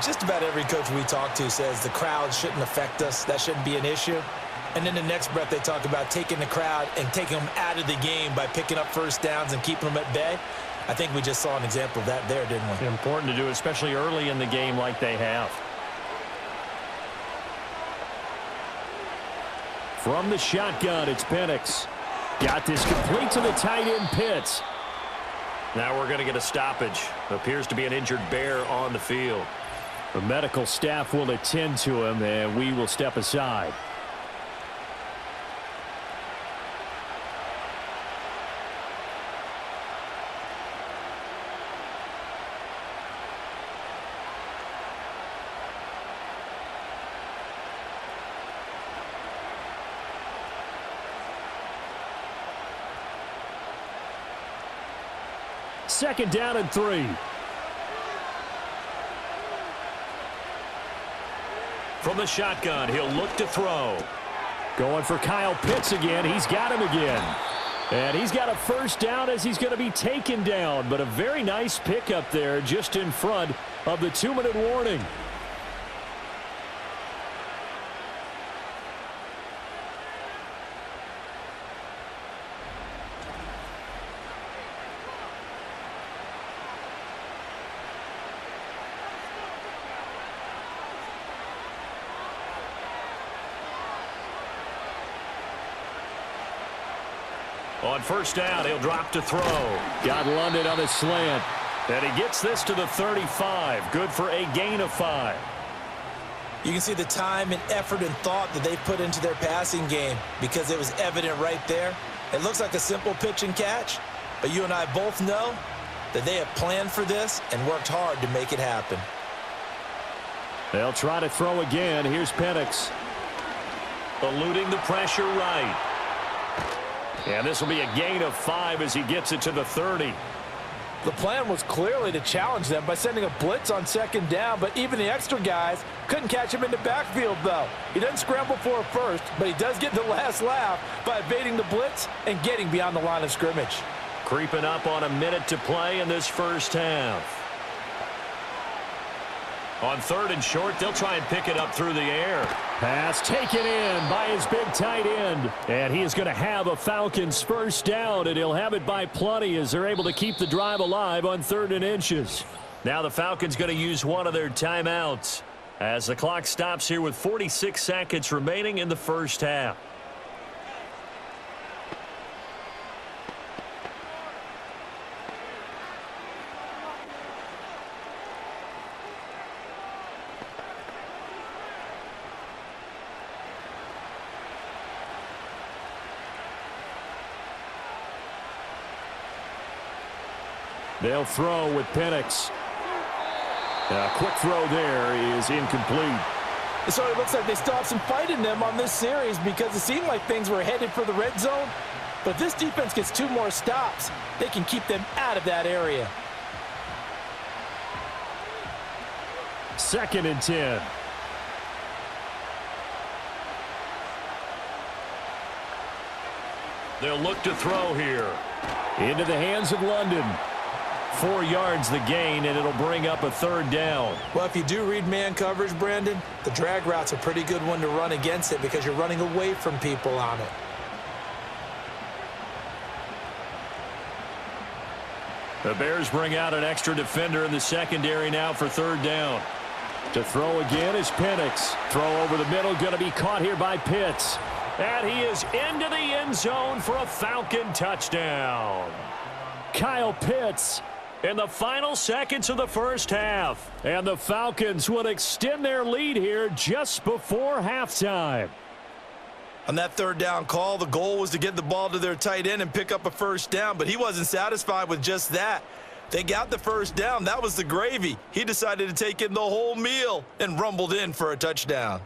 Speaker 2: Just about every coach we talk to says the crowd shouldn't affect us. That shouldn't be an issue. And then the next breath they talk about taking the crowd and taking them out of the game by picking up first downs and keeping them at bay. I think we just saw an example of that there, didn't we?
Speaker 1: Important to do, especially early in the game like they have. From the shotgun, it's Penix. Got this complete to the tight end Pitts. Now we're going to get a stoppage. Appears to be an injured Bear on the field. The medical staff will attend to him, and we will step aside. Second down and 3. From the shotgun, he'll look to throw. Going for Kyle Pitts again. He's got him again. And he's got a first down as he's going to be taken down. But a very nice pickup there just in front of the 2-minute warning. On first down, he'll drop to throw. Got London on the slant. And he gets this to the 35. Good for a gain of 5.
Speaker 2: You can see the time and effort and thought that they've put into their passing game because it was evident right there. It looks like a simple pitch and catch, but you and I both know that they have planned for this and worked hard to make it happen.
Speaker 1: They'll try to throw again. Here's Penix. Eluding the pressure right. And this will be a gain of 5 as he gets it to the 30.
Speaker 2: The plan was clearly to challenge them by sending a blitz on second down, but even the extra guys couldn't catch him in the backfield, though. He doesn't scramble for a first, but he does get the last laugh by evading the blitz and getting beyond the line of scrimmage.
Speaker 1: Creeping up on a minute to play in this first half. On third and short, they'll try and pick it up through the air. Pass taken in by his big tight end. And he is going to have a Falcons first down, and he'll have it by plenty as they're able to keep the drive alive on 3rd and inches. Now the Falcons going to use one of their timeouts as the clock stops here with 46 seconds remaining in the first half. They'll throw with Penix. A quick throw there is incomplete.
Speaker 2: So it looks like they still have some fight in them on this series because it seemed like things were headed for the red zone. But if this defense gets 2 more stops, they can keep them out of that area.
Speaker 1: 2nd and 10. They'll look to throw here. Into the hands of London. 4 yards the gain, and it'll bring up a 3rd down.
Speaker 2: Well, if you do read man coverage, Brandon, the drag route's a pretty good one to run against it because you're running away from people on it.
Speaker 1: The Bears bring out an extra defender in the secondary now for 3rd down. To throw again is Penix. Throw over the middle, going to be caught here by Pitts. And he is into the end zone for a Falcon touchdown. Kyle Pitts in the final seconds of the first half. And the Falcons would extend their lead here just before halftime.
Speaker 2: On that 3rd down call, the goal was to get the ball to their tight end and pick up a first down, but he wasn't satisfied with just that. They got the first down. That was the gravy. He decided to take in the whole meal and rumbled in for a touchdown.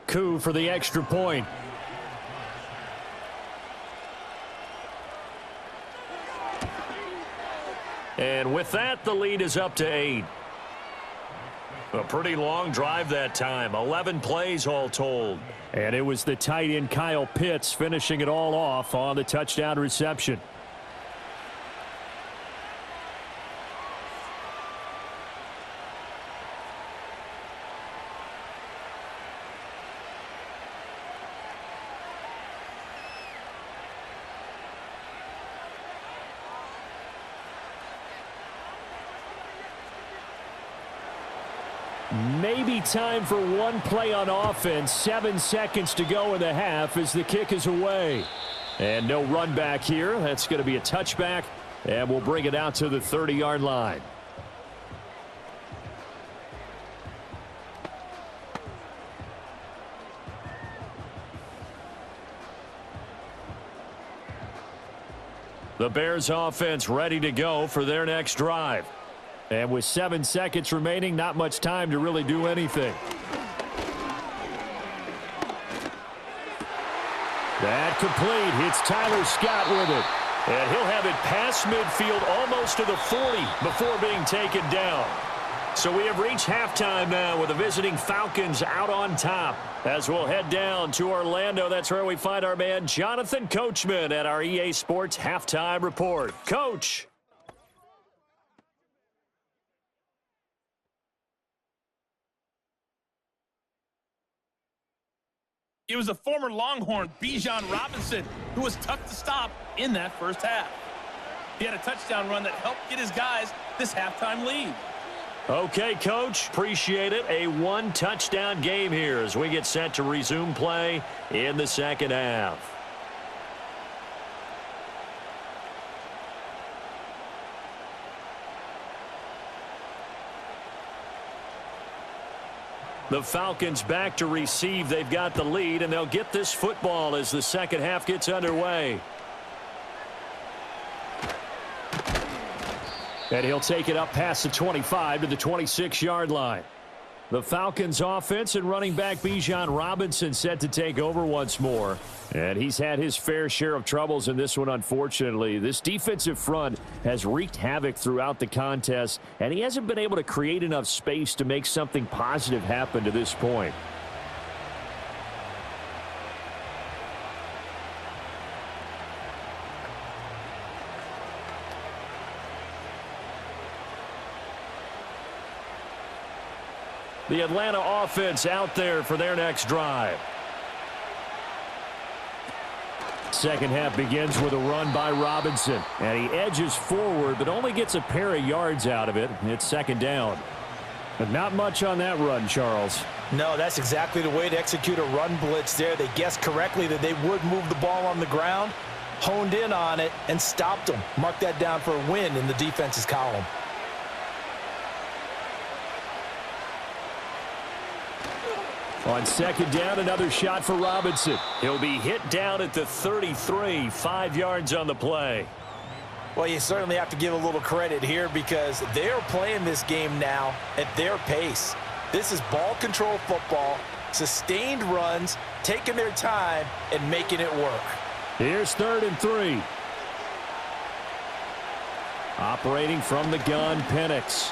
Speaker 1: Coup for the extra point. And with that, the lead is up to 8. A pretty long drive that time. 11 plays all told. And it was the tight end Kyle Pitts finishing it all off on the touchdown reception. Maybe time for one play on offense. 7 seconds to go in the half as the kick is away. And no run back here. That's going to be a touchback. And we'll bring it out to the 30-yard line. The Bears offense ready to go for their next drive. And with 7 seconds remaining, not much time to really do anything. That complete. It's Tyler Scott with it. And he'll have it past midfield almost to the 40 before being taken down. So we have reached halftime now with the visiting Falcons out on top. As we'll head down to Orlando, that's where we find our man Jonathan Coachman at our EA Sports Halftime Report. Coach.
Speaker 3: It was the former Longhorn, Bijan Robinson, who was tough to stop in that first half. He had a touchdown run that helped get his guys this halftime lead.
Speaker 1: Okay, Coach, appreciate it. A one-touchdown game here as we get set to resume play in the second half. The Falcons back to receive. They've got the lead, and they'll get this football as the second half gets underway. And he'll take it up past the 25 to the 26-yard line. The Falcons offense and running back Bijan Robinson set to take over once more. And he's had his fair share of troubles in this one, unfortunately. This defensive front has wreaked havoc throughout the contest, and he hasn't been able to create enough space to make something positive happen to this point. The Atlanta offense out there for their next drive. Second half begins with a run by Robinson. And he edges forward, but only gets a pair of yards out of it. It's second down. But not much on that run, Charles.
Speaker 2: No, that's exactly the way to execute a run blitz there. They guessed correctly that they would move the ball on the ground, honed in on it, and stopped them. Mark that down for a win in the defense's column.
Speaker 1: On second down, another shot for Robinson. He'll be hit down at the 33, 5 yards on the play.
Speaker 2: Well, you certainly have to give a little credit here because they're playing this game now at their pace. This is ball control football, sustained runs, taking their time, and making it work.
Speaker 1: Here's 3rd and 3. Operating from the gun, Penix.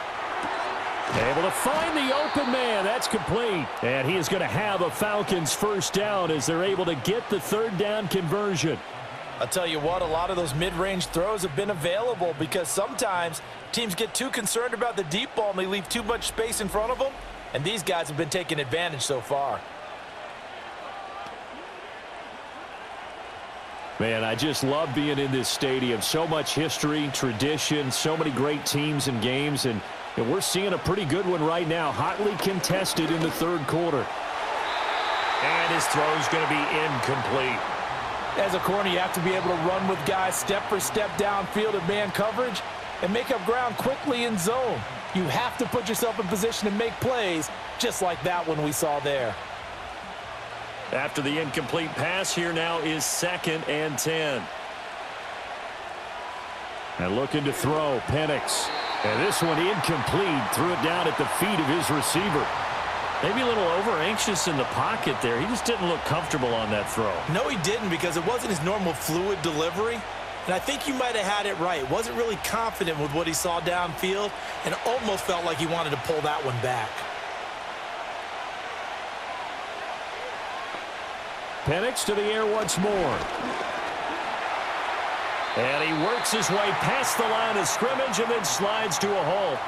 Speaker 1: Able to find the open man. That's complete. And he is going to have a Falcons first down as they're able to get the third down conversion.
Speaker 2: I'll tell you what, a lot of those mid-range throws have been available because sometimes teams get too concerned about the deep ball and they leave too much space in front of them. And these guys have been taking advantage so far.
Speaker 1: Man, I just love being in this stadium. So much history, tradition, so many great teams and games, and we're seeing a pretty good one right now, hotly contested in the third quarter. And his throw is going to be incomplete.
Speaker 2: As a corner, you have to be able to run with guys step for step downfield in man coverage and make up ground quickly in zone. You have to put yourself in position to make plays, just like that one we saw there.
Speaker 1: After the incomplete pass, here now is 2nd and 10. And looking to throw, Penix. And this one incomplete. Threw it down at the feet of his receiver. Maybe a little over-anxious in the pocket there. He just didn't look comfortable on that throw.
Speaker 2: No, he didn't because it wasn't his normal fluid delivery. And I think you might have had it right. Wasn't really confident with what he saw downfield and almost felt like he wanted to pull that one back.
Speaker 1: Penix to the air once more. And he works his way past the line of scrimmage and then slides to a halt.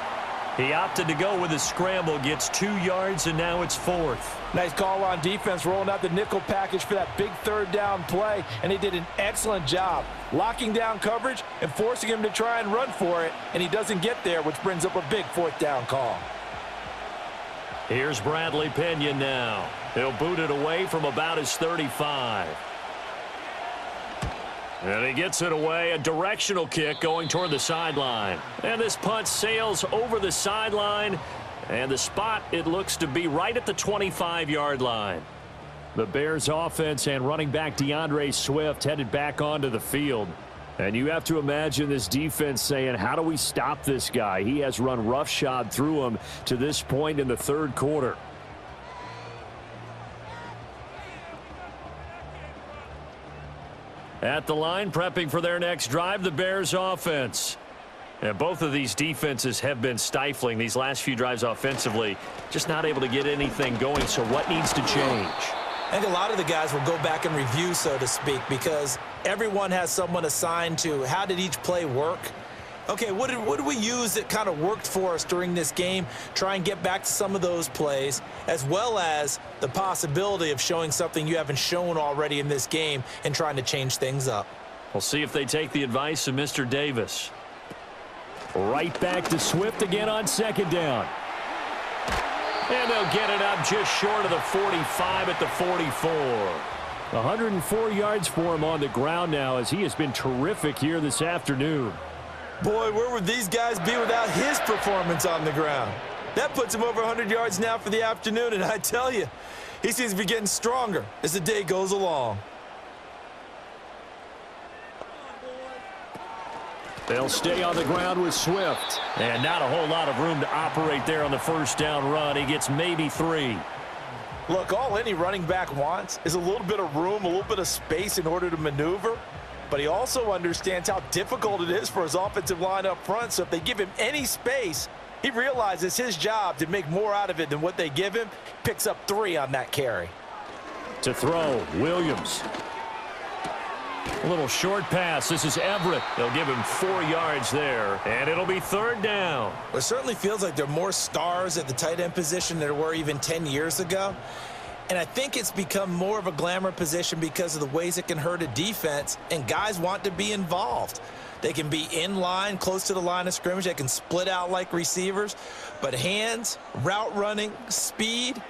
Speaker 1: He opted to go with a scramble, gets 2 yards, and now it's 4th.
Speaker 2: Nice call on defense, rolling out the nickel package for that big third down play, and he did an excellent job locking down coverage and forcing him to try and run for it, and he doesn't get there, which brings up a big 4th down call.
Speaker 1: Here's Bradley Pinion now. He'll boot it away from about his 35. And he gets it away, a directional kick going toward the sideline. And this punt sails over the sideline, and the spot, it looks to be right at the 25-yard line. The Bears offense and running back DeAndre Swift headed back onto the field. And you have to imagine this defense saying, how do we stop this guy? He has run roughshod through him to this point in the third quarter. At the line, prepping for their next drive, the Bears offense. And both of these defenses have been stifling these last few drives offensively. Just not able to get anything going, so what needs to change?
Speaker 2: I think a lot of the guys will go back and review, so to speak, because everyone has someone assigned to how did each play work. Okay, what did we use that kind of worked for us during this game? Try and get back to some of those plays, as well as the possibility of showing something you haven't shown already in this game and trying to change things up.
Speaker 1: We'll see if they take the advice of Mr. Davis. Right back to Swift again on second down. And they'll get it up just short of the 45 at the 44. 104 yards for him on the ground now as he has been terrific here this afternoon.
Speaker 2: Boy, where would these guys be without his performance on the ground? That puts him over 100 yards now for the afternoon, and I tell you, he seems to be getting stronger as the day goes along.
Speaker 1: They'll stay on the ground with Swift. And not a whole lot of room to operate there on the first down run. He gets maybe 3.
Speaker 2: Look, all any running back wants is a little bit of room, a little bit of space in order to maneuver. But he also understands how difficult it is for his offensive line up front. So if they give him any space, he realizes his job to make more out of it than what they give him. Picks up 3 on that carry.
Speaker 1: To throw, Williams. A little short pass. This is Everett. They'll give him 4 yards there, and it'll be third down.
Speaker 2: It certainly feels like there are more stars at the tight end position than there were even 10 years ago. And I think it's become more of a glamour position because of the ways it can hurt a defense, and guys want to be involved. They can be in line, close to the line of scrimmage. They can split out like receivers. But hands, route running, speed,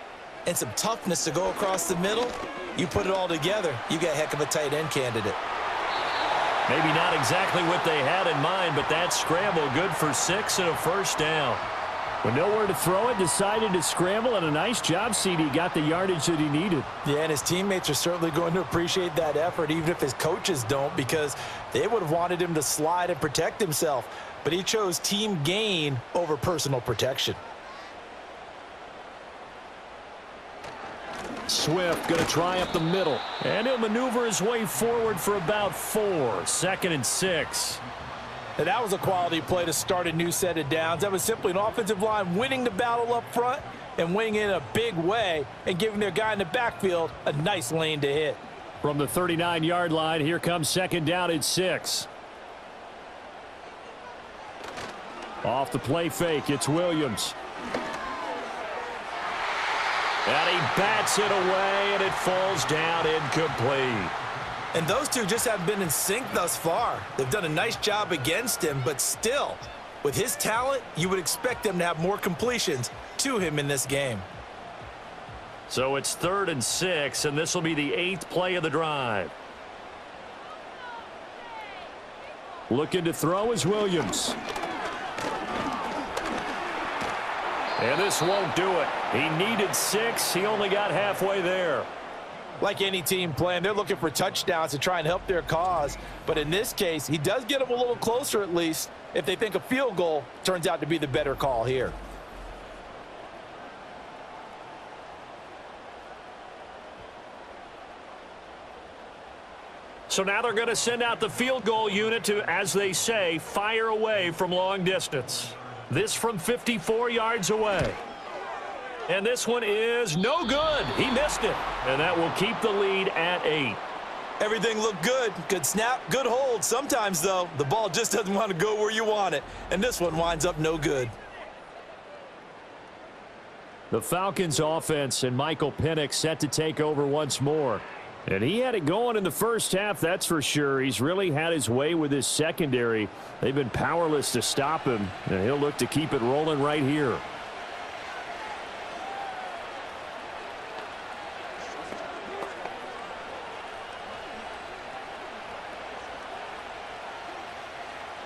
Speaker 2: and some toughness to go across the middle, you put it all together, you got a heck of a tight end candidate.
Speaker 1: Maybe not exactly what they had in mind, but that scramble good for 6 and a first down. With nowhere to throw it, decided to scramble, and a nice job, CD. Got the yardage that he needed.
Speaker 2: Yeah, and his teammates are certainly going to appreciate that effort, even if his coaches don't, because they would have wanted him to slide and protect himself. But he chose team gain over personal protection.
Speaker 1: Swift going to try up the middle. And he'll maneuver his way forward for about 4. 2nd and 6.
Speaker 2: And that was a quality play to start a new set of downs. That was simply an offensive line winning the battle up front and winning in a big way and giving their guy in the backfield a nice lane to hit.
Speaker 1: From the 39-yard line, here comes second down and 6. Off the play fake, it's Williams. And he bats it away, and it falls down incomplete.
Speaker 2: And those two just haven't been in sync thus far. They've done a nice job against him, but still, with his talent, you would expect them to have more completions to him in this game.
Speaker 1: So it's 3rd and 6, and this will be the 8th play of the drive. Looking to throw is Williams. And this won't do it. He needed 6. He only got halfway there.
Speaker 2: Like any team playing, they're looking for touchdowns to try and help their cause. But in this case, he does get them a little closer at least if they think a field goal turns out to be the better call here.
Speaker 1: So now they're going to send out the field goal unit to, as they say, fire away from long distance. This from 54 yards away. And this one is no good. He missed it. And that will keep the lead at 8.
Speaker 2: Everything looked good. Good snap, good hold. Sometimes, though, the ball just doesn't want to go where you want it. And this one winds up no good.
Speaker 1: The Falcons offense and Michael Penix set to take over once more. And he had it going in the first half, that's for sure. He's really had his way with his secondary. They've been powerless to stop him, and he'll look to keep it rolling right here.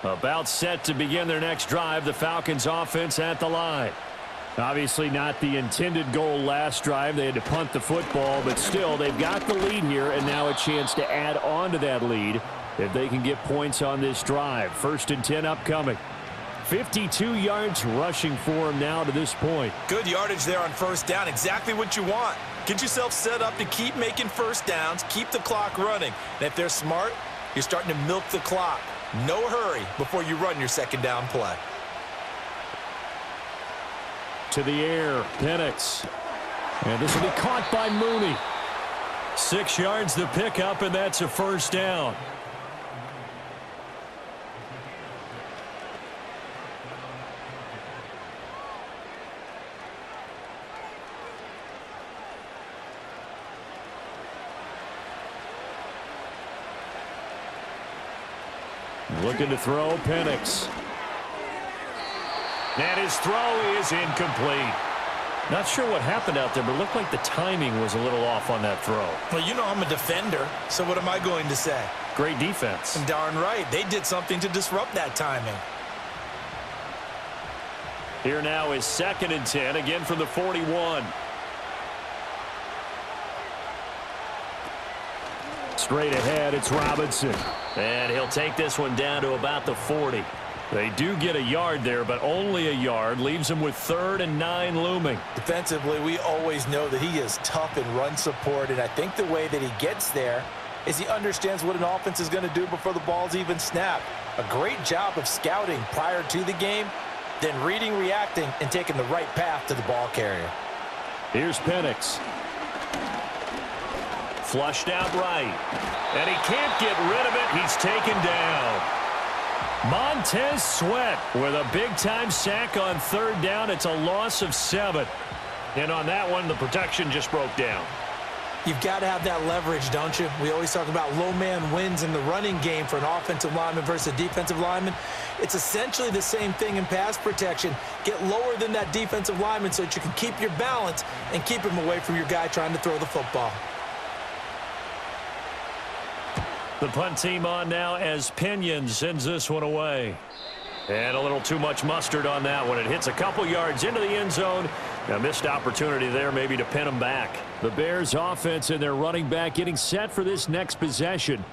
Speaker 1: About set to begin their next drive, the Falcons offense at the line. Obviously not the intended goal last drive. They had to punt the football, but still they've got the lead here, and now a chance to add on to that lead if they can get points on this drive. 1st and 10 upcoming. 52 yards rushing for him now to this point.
Speaker 2: Good yardage there on first down. Exactly what you want. Get yourself set up to keep making first downs, keep the clock running. And if they're smart, you're starting to milk the clock. No hurry before you run your second down play.
Speaker 1: To the air, Penix. And this will be caught by Mooney. 6 yards to pick up, and that's a first down. Looking to throw, Penix. And his throw is incomplete. Not sure what happened out there, but it looked like the timing was a little off on that throw.
Speaker 2: Well, you know I'm a defender, so what am I going to say?
Speaker 1: Great defense.
Speaker 2: And darn right, they did something to disrupt that timing.
Speaker 1: Here now is 2nd and 10, again from the 41. Straight ahead, it's Robinson. And he'll take this one down to about the 40. They do get a yard there, but only a yard. Leaves them with 3rd and 9 looming.
Speaker 2: Defensively, we always know that he is tough in run support, and I think the way that he gets there is he understands what an offense is going to do before the ball's even snapped. A great job of scouting prior to the game, then reading, reacting, and taking the right path to the ball carrier.
Speaker 1: Here's Penix. Flushed out right. And he can't get rid of it. He's taken down. Montez Sweat with a big-time sack on 3rd down. It's a loss of 7. And on that one, the protection just broke down.
Speaker 2: You've got to have that leverage, don't you? We always talk about low man wins in the running game for an offensive lineman versus a defensive lineman. It's essentially the same thing in pass protection. Get lower than that defensive lineman so that you can keep your balance and keep him away from your guy trying to throw the football.
Speaker 1: The punt team on now as Pinion sends this one away. And a little too much mustard on that one. It hits a couple yards into the end zone. A missed opportunity there maybe to pin them back. The Bears offense and their running back getting set for this next possession.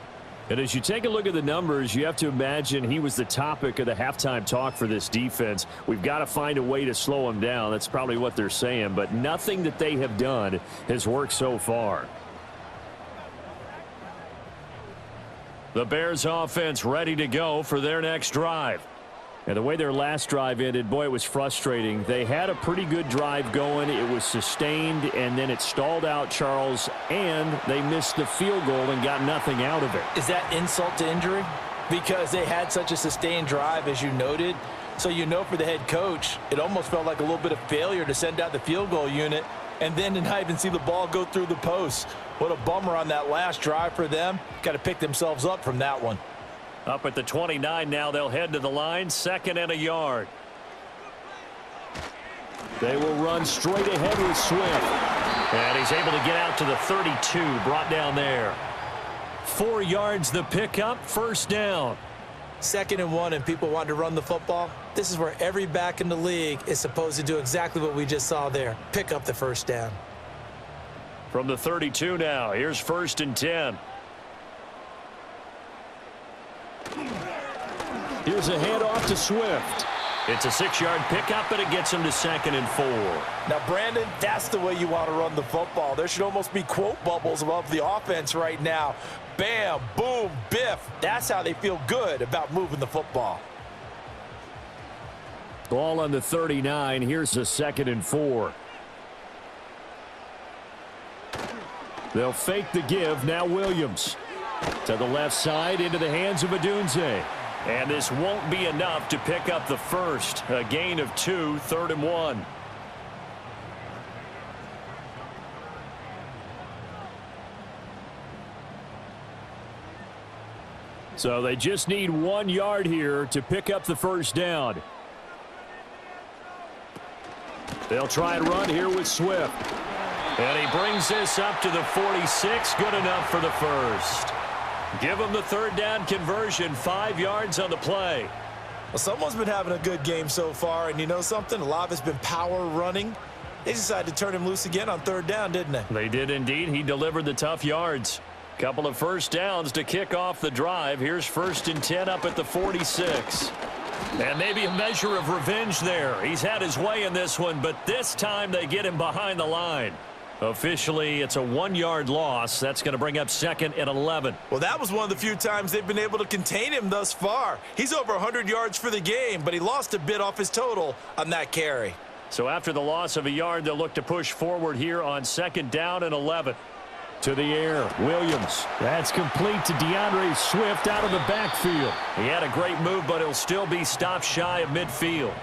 Speaker 1: And as you take a look at the numbers, you have to imagine he was the topic of the halftime talk for this defense. We've got to find a way to slow him down. That's probably what they're saying. But nothing that they have done has worked so far. The Bears offense ready to go for their next drive. And the way their last drive ended, boy, it was frustrating. They had a pretty good drive going. It was sustained, and then it stalled out, Charles, and they missed the field goal and got nothing out of it.
Speaker 2: Is that insult to injury? Because they had such a sustained drive, as you noted. So you know for the head coach, it almost felt like a little bit of failure to send out the field goal unit and then to not even see the ball go through the post. What a bummer on that last drive for them. Got to pick themselves up from that one.
Speaker 1: Up at the 29 now, they'll head to the line, 2nd and a yard. They will run straight ahead with Swift. And he's able to get out to the 32, brought down there. 4 yards the pickup, 1st down.
Speaker 2: 2nd and 1 and people want to run the football. This is where every back in the league is supposed to do exactly what we just saw there. Pick up the 1st down.
Speaker 1: From the 32 now, here's 1st and 10. Here's a handoff to Swift. It's a 6-yard pickup, but it gets him to 2nd and 4.
Speaker 2: Now, Brandon, that's the way you want to run the football. There should almost be quote bubbles above the offense right now. Bam, boom, biff. That's how they feel good about moving the football.
Speaker 1: Ball on the 39. Here's a 2nd and 4. They'll fake the give. Now Williams. To the left side, into the hands of Adunze. And this won't be enough to pick up the first. A gain of 2, 3rd and 1. So they just need 1 yard here to pick up the 1st down. They'll try and run here with Swift. And he brings this up to the 46. Good enough for the first. Give him the 3rd down conversion. 5 yards on the play.
Speaker 2: Well, someone's been having a good game so far, and you know something? A lot of it's been power running. They decided to turn him loose again on 3rd down, didn't they?
Speaker 1: They did indeed. He delivered the tough yards. Couple of 1st downs to kick off the drive. Here's 1st and 10 up at the 46. And maybe a measure of revenge there. He's had his way in this one, but this time they get him behind the line. Officially, it's a 1-yard loss. That's going to bring up 2nd and 11.
Speaker 2: Well, that was one of the few times they've been able to contain him thus far. He's over 100 yards for the game, but he lost a bit off his total on that carry.
Speaker 1: So after the loss of a yard, they'll look to push forward here on 2nd down and 11. To the air, Williams. That's complete to DeAndre Swift out of the backfield. He had a great move, but he'll still be stopped shy of midfield.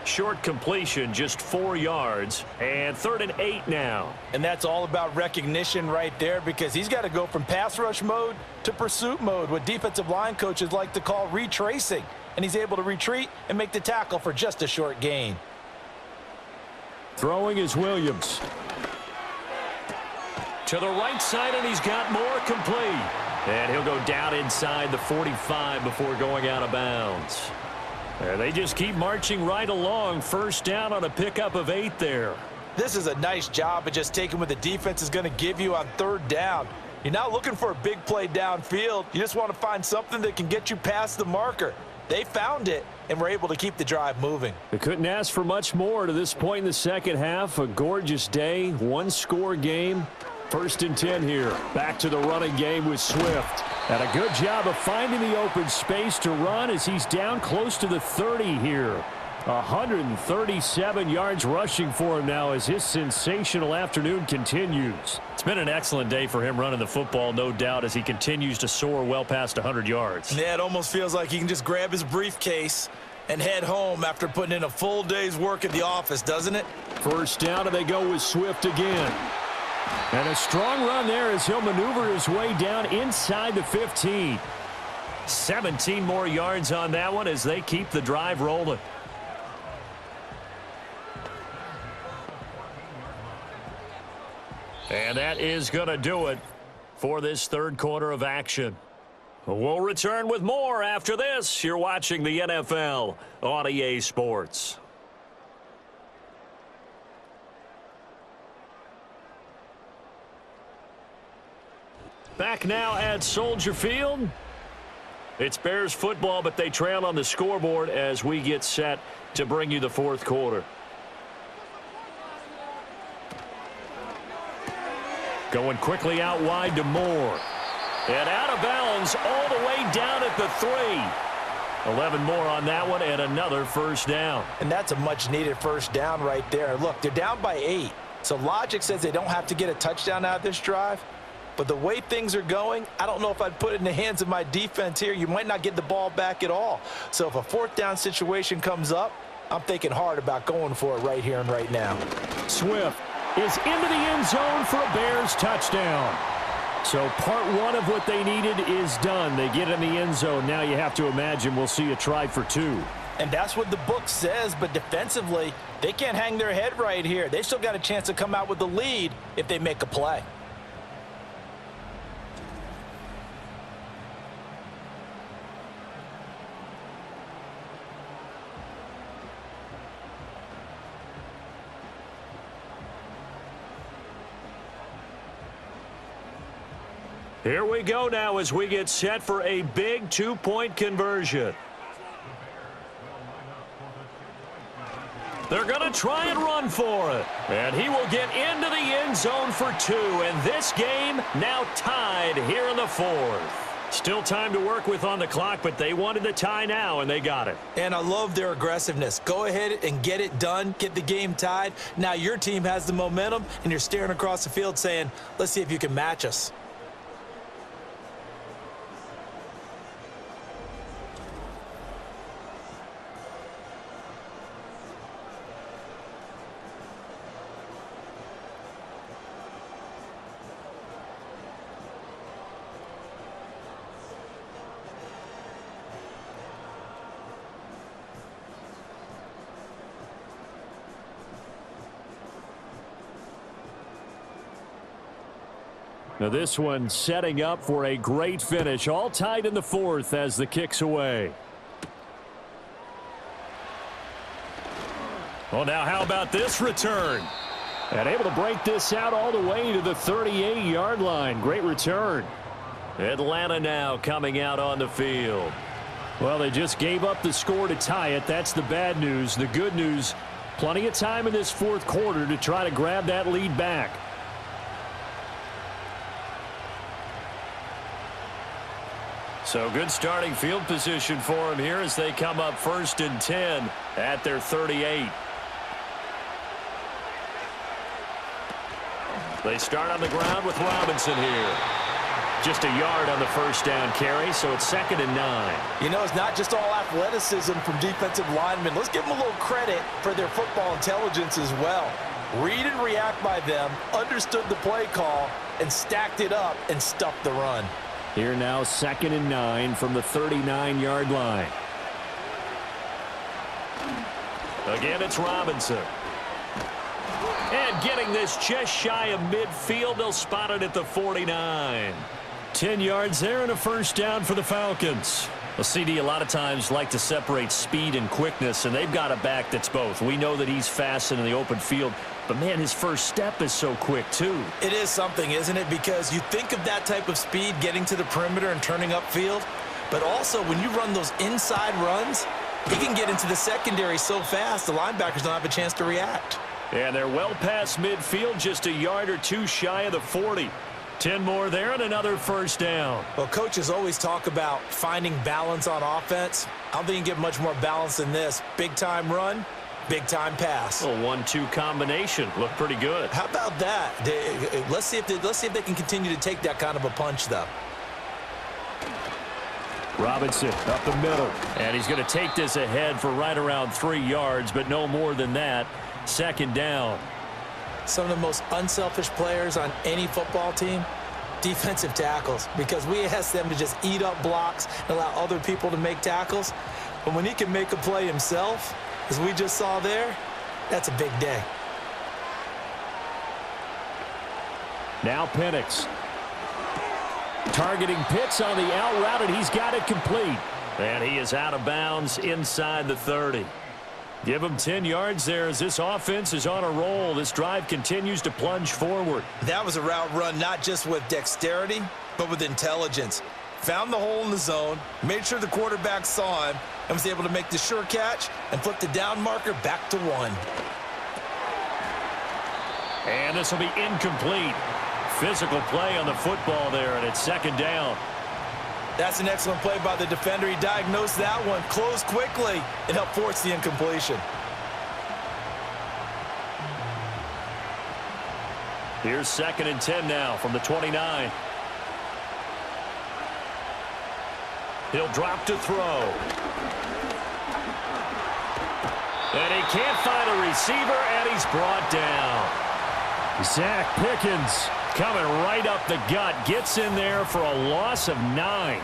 Speaker 1: Short completion, just 4 yards, and 3rd and 8 now.
Speaker 2: And that's all about recognition right there, because he's got to go from pass rush mode to pursuit mode, what defensive line coaches like to call retracing. And he's able to retreat and make the tackle for just a short gain.
Speaker 1: Throwing is Williams. To the right side, and he's got more, complete. And he'll go down inside the 45 before going out of bounds. And they just keep marching right along. First down on a pickup of 8 there.
Speaker 2: This is a nice job of just taking what the defense is going to give you on 3rd down. You're not looking for a big play downfield. You just want to find something that can get you past the marker. They found it and were able to keep the drive moving.
Speaker 1: They couldn't ask for much more to this point in the second half. A gorgeous day, 1-score game. 1st and 10 here. Back to the running game with Swift. And a good job of finding the open space to run as he's down close to the 30 here. 137 yards rushing for him now as his sensational afternoon continues. It's been an excellent day for him running the football, no doubt, as he continues to soar well past 100 yards.
Speaker 2: Yeah, it almost feels like he can just grab his briefcase and head home after putting in a full day's work at the office, doesn't it?
Speaker 1: First down, and they go with Swift again. And a strong run there as he'll maneuver his way down inside the 15. 17 more yards on that one as they keep the drive rolling. And that is going to do it for this 3rd quarter of action. We'll return with more after this. You're watching the NFL on EA Sports. Back now at Soldier Field. It's Bears football, but they trail on the scoreboard as we get set to bring you the 4th quarter. Going quickly out wide to Moore. And out of bounds all the way down at the 3. 11 more on that one and another first down.
Speaker 2: And that's a much-needed first down right there. Look, they're down by 8. So logic says they don't have to get a touchdown out of this drive. But the way things are going, I don't know if I'd put it in the hands of my defense here. You might not get the ball back at all. So if a 4th down situation comes up, I'm thinking hard about going for it right here and right now.
Speaker 1: Swift is into the end zone for a Bears touchdown. So part 1 of what they needed is done. They get in the end zone. Now you have to imagine we'll see a try for 2.
Speaker 2: And that's what the book says, but defensively, they can't hang their head right here. They still got a chance to come out with the lead if they make a play.
Speaker 1: Here we go now as we get set for a big 2-point conversion. They're going to try and run for it. And he will get into the end zone for 2. And this game now tied here in the 4th. Still time to work with on the clock, but they wanted the tie now, and they got it.
Speaker 2: And I love their aggressiveness. Go ahead and get it done. Get the game tied. Now your team has the momentum, and you're staring across the field saying, let's see if you can match us.
Speaker 1: Now this one setting up for a great finish. All tied in the 4th as the kick's away. Well, now how about this return? And able to break this out all the way to the 38-yard line. Great return. Atlanta now coming out on the field. Well, they just gave up the score to tie it. That's the bad news. The good news, plenty of time in this 4th quarter to try to grab that lead back. So good starting field position for them here as they come up 1st and 10 at their 38. They start on the ground with Robinson here. just a yard on the first down carry, so it's 2nd and 9.
Speaker 2: You know, it's not just all athleticism from defensive linemen. Let's give them a little credit for their football intelligence as well. Read and react by them, understood the play call, and stacked it up and stuffed the run.
Speaker 1: Here now, 2nd and 9 from the 39-yard line. Again, it's Robinson. And getting this just shy of midfield, they'll spot it at the 49. 10 yards there and a first down for the Falcons. Well, CD a lot of times like to separate speed and quickness, and they've got a back that's both. We know that he's fast in the open field, but, man, his first step is so quick, too.
Speaker 2: It is something, isn't it? Because you think of that type of speed getting to the perimeter and turning upfield, but also when you run those inside runs, he can get into the secondary so fast the linebackers don't have a chance to react.
Speaker 1: And they're well past midfield, just a yard or two shy of the 40. 10 more there and another first down.
Speaker 2: Well, coaches always talk about finding balance on offense. I don't think you can get much more balance than this. Big-time run, big-time pass.
Speaker 1: A 1-2 combination. Looked pretty good.
Speaker 2: How about that? Let's see if they can continue to take that kind of a punch, though.
Speaker 1: Robinson up the middle. And he's going to take this ahead for right around 3 yards, but no more than that. 2nd down.
Speaker 2: Some of the most unselfish players on any football team, defensive tackles, because we ask them to just eat up blocks and allow other people to make tackles. But when he can make a play himself, as we just saw there, that's a big day.
Speaker 1: Now Penix. Targeting Pitts on the out route, and he's got it complete. And he is out of bounds inside the 30. Give him 10 yards there as this offense is on a roll. This drive continues to plunge forward.
Speaker 2: That was a route run not just with dexterity, but with intelligence. Found the hole in the zone, made sure the quarterback saw him, and was able to make the sure catch and flip the down marker back to 1.
Speaker 1: And this will be incomplete. Physical play on the football there, and it's 2nd down.
Speaker 2: That's an excellent play by the defender. He diagnosed that one, closed quickly, and helped force the incompletion.
Speaker 1: Here's 2nd and 10 now from the 29. He'll drop to throw. And he can't find a receiver, and he's brought down. Zach Pickens coming right up the gut, gets in there for a loss of 9.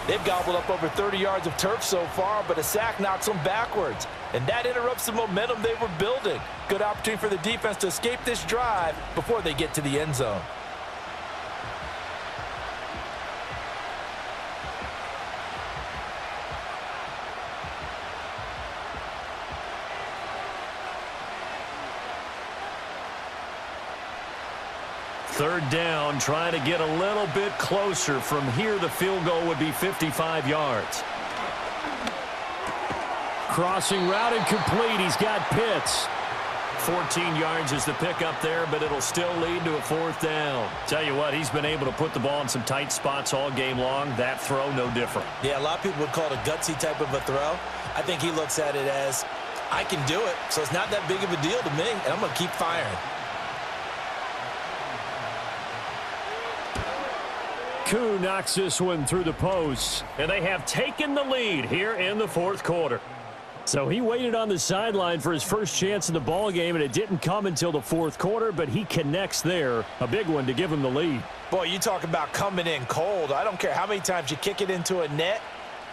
Speaker 2: They've gobbled up over 30 yards of turf so far, but a sack knocks them backwards. And that interrupts the momentum they were building. Good opportunity for the defense to escape this drive before they get to the end zone.
Speaker 1: Third down, trying to get a little bit closer. From here, the field goal would be 55 yards. Crossing route and complete. He's got Pitts. 14 yards is the pickup there, but it'll still lead to a 4th down. Tell you what, he's been able to put the ball in some tight spots all game long. That throw, no different.
Speaker 2: Yeah, a lot of people would call it a gutsy type of a throw. I think he looks at it as, I can do it, so it's not that big of a deal to me, and I'm going to keep firing.
Speaker 1: Koo knocks this one through the post, and they have taken the lead here in the 4th quarter. So he waited on the sideline for his first chance in the ball game, and it didn't come until the 4th quarter, but he connects there. A big one to give him the lead.
Speaker 2: Boy, you talk about coming in cold. I don't care how many times you kick it into a net.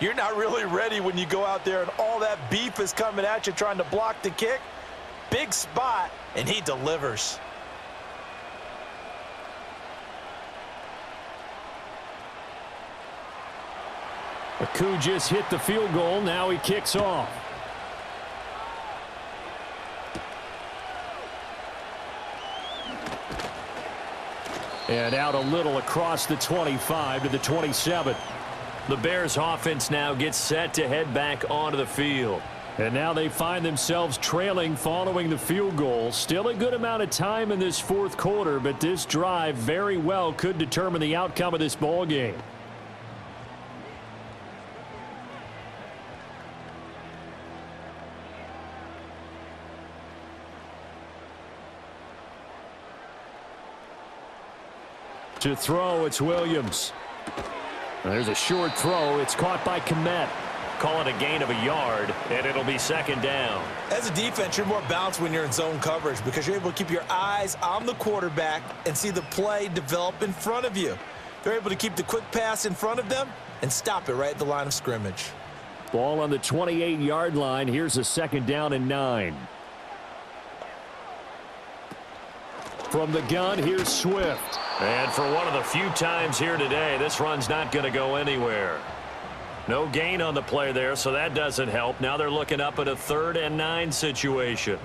Speaker 2: You're not really ready when you go out there and all that beef is coming at you trying to block the kick. Big spot, and he delivers.
Speaker 1: Koo just hit the field goal. Now he kicks off. And out a little across the 25 to the 27. The Bears offense now gets set to head back onto the field. And now they find themselves trailing following the field goal. Still a good amount of time in this 4th quarter, but this drive very well could determine the outcome of this ball game. To throw, it's Williams. There's a short throw. It's caught by Komet.
Speaker 4: Call it a gain of a yard, and it'll be second down.
Speaker 2: As a defense, you're more balanced when you're in zone coverage because you're able to keep your eyes on the quarterback and see the play develop in front of you. They're able to keep the quick pass in front of them and stop it right at the line of scrimmage.
Speaker 1: Ball on the 28-yard line. Here's a second down and 9. From the gun, here's Swift.
Speaker 4: And for one of the few times here today, this run's not going to go anywhere. No gain on the play there, so that doesn't help. Now they're looking up at a 3rd and 9 situation.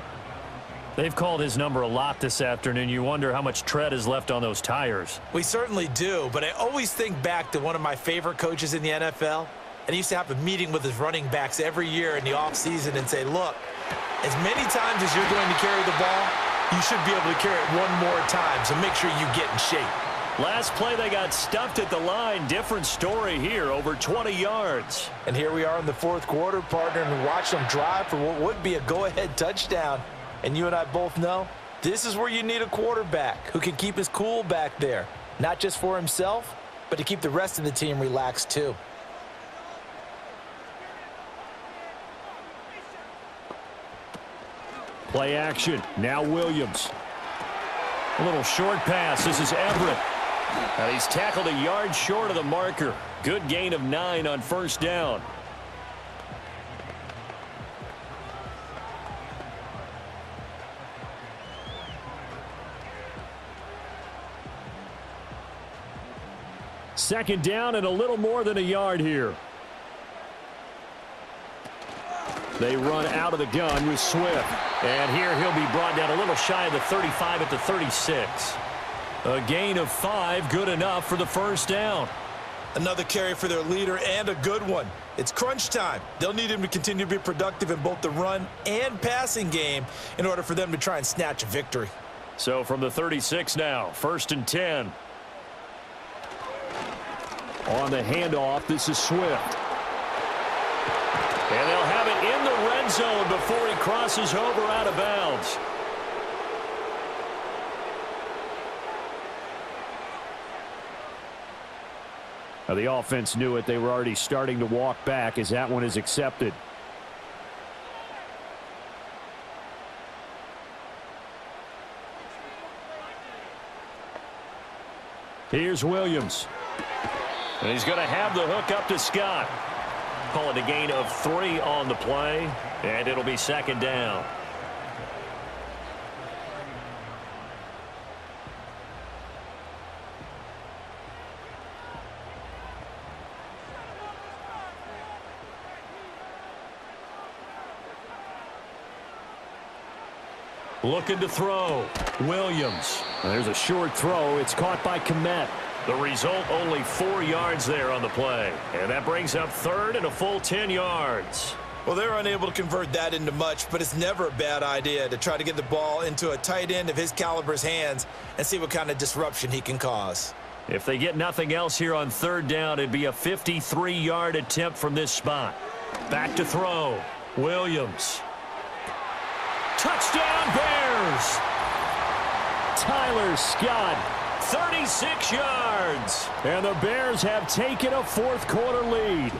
Speaker 1: They've called his number a lot this afternoon. You wonder how much tread is left on those tires.
Speaker 2: We certainly do, but I always think back to one of my favorite coaches in the NFL, and he used to have a meeting with his running backs every year in the offseason and say, look, as many times as you're going to carry the ball, you should be able to carry it one more time, so make sure you get in shape.
Speaker 1: Last play, they got stuffed at the line. Different story here, over 20 yards.
Speaker 2: And here we are in the 4th quarter, partner, and we watch them drive for what would be a go-ahead touchdown. And you and I both know this is where you need a quarterback who can keep his cool back there, not just for himself, but to keep the rest of the team relaxed too.
Speaker 1: Play action. Now Williams. A little short pass. This is Everett. And he's tackled a yard short of the marker. Good gain of 9 on first down. Second down and a little more than a yard here. They run out of the gun with Swift. And here he'll be brought down a little shy of the 35 at the 36. A gain of 5, good enough for the first down.
Speaker 2: Another carry for their leader and a good one. It's crunch time. They'll need him to continue to be productive in both the run and passing game in order for them to try and snatch a victory.
Speaker 1: So from the 36 now, 1st and 10. On the handoff, this is Swift. And they'll have it in the red zone before he crosses over out of bounds. Now the offense knew it. They were already starting to walk back as that one is accepted. Here's Williams. And he's going to have the hook up to Scott. Call it a gain of 3 on the play, and it'll be second down. Looking to throw. Williams. And there's a short throw. It's caught by Komet. The result, only 4 yards there on the play. And that brings up 3rd and a full 10 yards.
Speaker 2: Well, they're unable to convert that into much, but it's never a bad idea to try to get the ball into a tight end of his caliber's hands and see what kind of disruption he can cause.
Speaker 1: If they get nothing else here on 3rd down, it'd be a 53-yard attempt from this spot. Back to throw. Williams. Touchdown, Bears! Tyler Scott. 36 yards. And the Bears have taken a 4th quarter lead.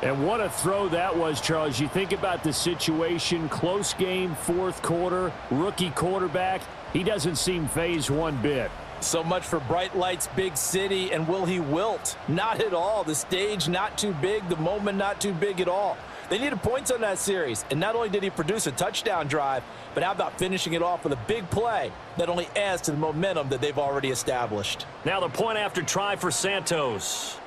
Speaker 1: And what a throw that was, Charles. You think about the situation, close game, 4th quarter, rookie quarterback. He doesn't seem fazed one bit.
Speaker 2: So much for bright lights, big city, and will he wilt? Not at all. The stage not too big, the moment not too big at all. They needed points on that series, and not only did he produce a touchdown drive, but how about finishing it off with a big play that only adds to the momentum that they've already established.
Speaker 1: Now the point after try for Santos.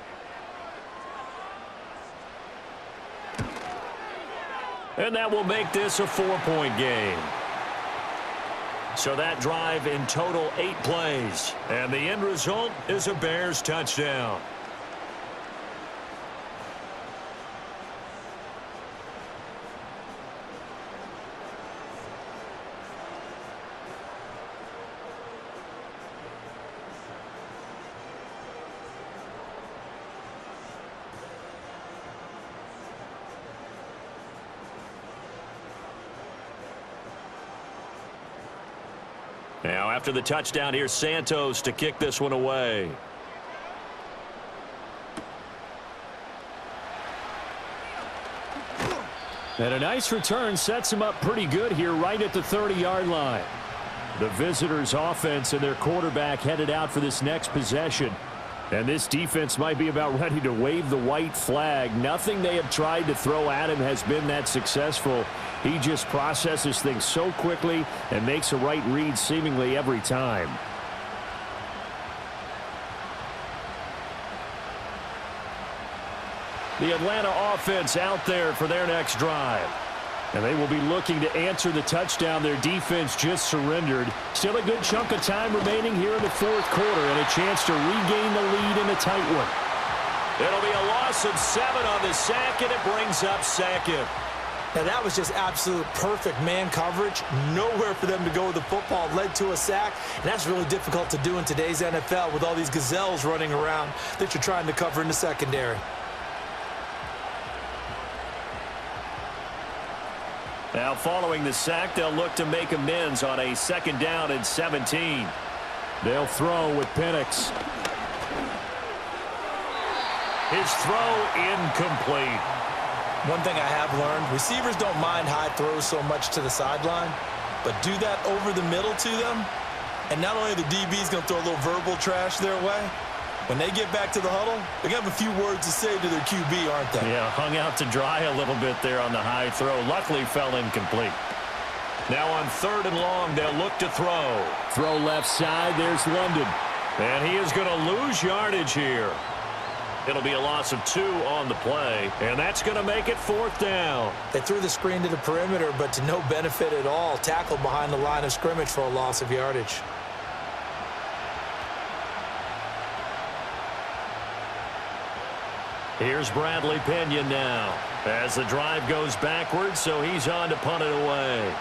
Speaker 1: And that will make this a 4-point game. So that drive in total 8 plays. And the end result is a Bears touchdown.
Speaker 4: Now after the touchdown, here's Santos to kick this one away.
Speaker 1: And a nice return sets him up pretty good here right at the 30-yard line. The visitors' offense and their quarterback headed out for this next possession. And this defense might be about ready to wave the white flag. Nothing they have tried to throw at him has been that successful. He just processes things so quickly and makes a right read seemingly every time. The Atlanta offense out there for their next drive. And they will be looking to answer the touchdown their defense just surrendered. Still a good chunk of time remaining here in the fourth quarter and a chance to regain the lead in a tight one.
Speaker 4: It'll be a loss of 7 on the sack, and it brings up second.
Speaker 2: Now that was just absolute perfect man coverage. Nowhere for them to go with the football. Led to a sack, and that's really difficult to do in today's NFL with all these gazelles running around that you're trying to cover in the secondary.
Speaker 1: Now following the sack, they'll look to make amends on a 2nd down and 17. They'll throw with Penix.
Speaker 4: His throw incomplete.
Speaker 2: One thing I have learned, receivers don't mind high throws so much to the sideline, but do that over the middle to them, and not only the DB's going to throw a little verbal trash their way, when they get back to the huddle, they're going to have a few words to say to their QB, aren't they?
Speaker 1: Yeah, hung out to dry a little bit there on the high throw. Luckily fell incomplete.
Speaker 4: Now on 3rd and long, they'll look to throw.
Speaker 1: Throw left side, there's London.
Speaker 4: And he is going to lose yardage here. It'll be a loss of 2 on the play, and that's going to make it 4th down.
Speaker 2: They threw the screen to the perimeter, but to no benefit at all. Tackled behind the line of scrimmage for a loss of yardage.
Speaker 4: Here's Bradley Pinion now as the drive goes backwards, so he's on to punt it away.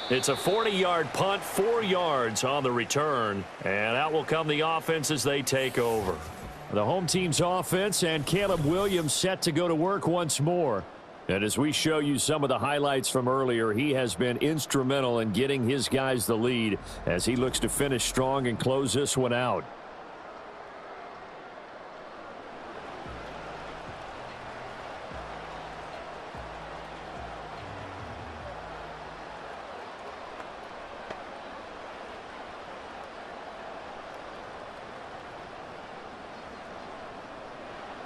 Speaker 4: It's a 40-yard punt, 4 yards on the return, and out will come the offense as they take over.
Speaker 1: The home team's offense and Caleb Williams set to go to work once more. And as we show you some of the highlights from earlier, he has been instrumental in getting his guys the lead as he looks to finish strong and close this one out.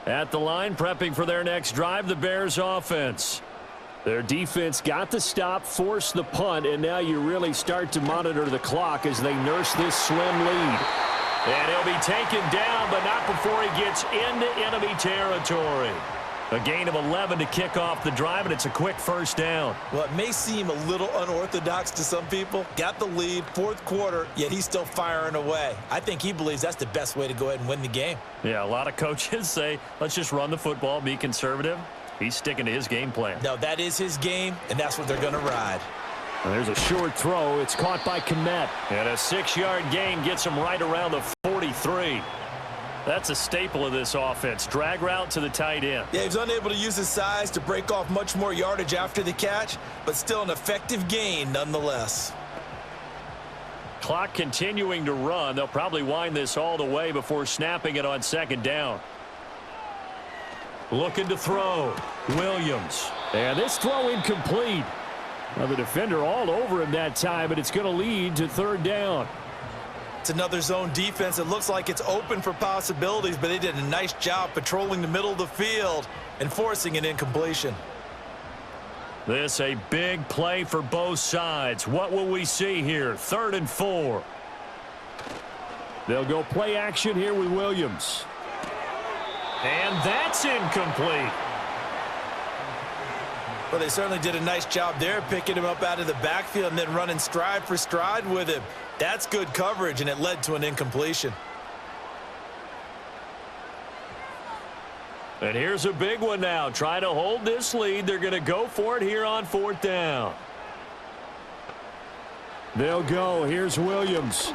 Speaker 1: At the line, prepping for their next drive, the Bears offense. Their defense got the stop, forced the punt, and now you really start to monitor the clock as they nurse this slim lead.
Speaker 4: And he'll be taken down, but not before he gets into enemy territory. A gain of 11 to kick off the drive, and it's a quick 1st down.
Speaker 2: Well, it may seem a little unorthodox to some people. Got the lead, 4th quarter, yet he's still firing away. I think he believes that's the best way to go ahead and win the game.
Speaker 4: Yeah, a lot of coaches say, let's just run the football, be conservative. He's sticking to his game plan.
Speaker 2: No, that is his game, and that's what they're going to ride.
Speaker 1: And there's a short throw. It's caught by Kmet.
Speaker 4: And a 6-yard gain gets him right around the 43. That's a staple of this offense. Drag route to the tight end.
Speaker 2: Yeah, he's unable to use his size to break off much more yardage after the catch, but still an effective gain nonetheless.
Speaker 4: Clock continuing to run. They'll probably wind this all the way before snapping it on 2nd down. Looking to throw. Williams.
Speaker 1: And this throw incomplete. Well, the defender all over him that time, but it's going to lead to 3rd down.
Speaker 2: It's another zone defense. It looks like it's open for possibilities, but they did a nice job patrolling the middle of the field and forcing an incompletion.
Speaker 4: This a big play for both sides. What will we see here? 3rd and 4.
Speaker 1: They'll go play action here with Williams.
Speaker 4: And that's incomplete.
Speaker 2: Well, they certainly did a nice job there, picking him up out of the backfield and then running stride for stride with him. That's good coverage, and it led to an incompletion.
Speaker 4: And here's a big one now. Try to hold this lead. They're going to go for it here on 4th down.
Speaker 1: They'll go. Here's Williams.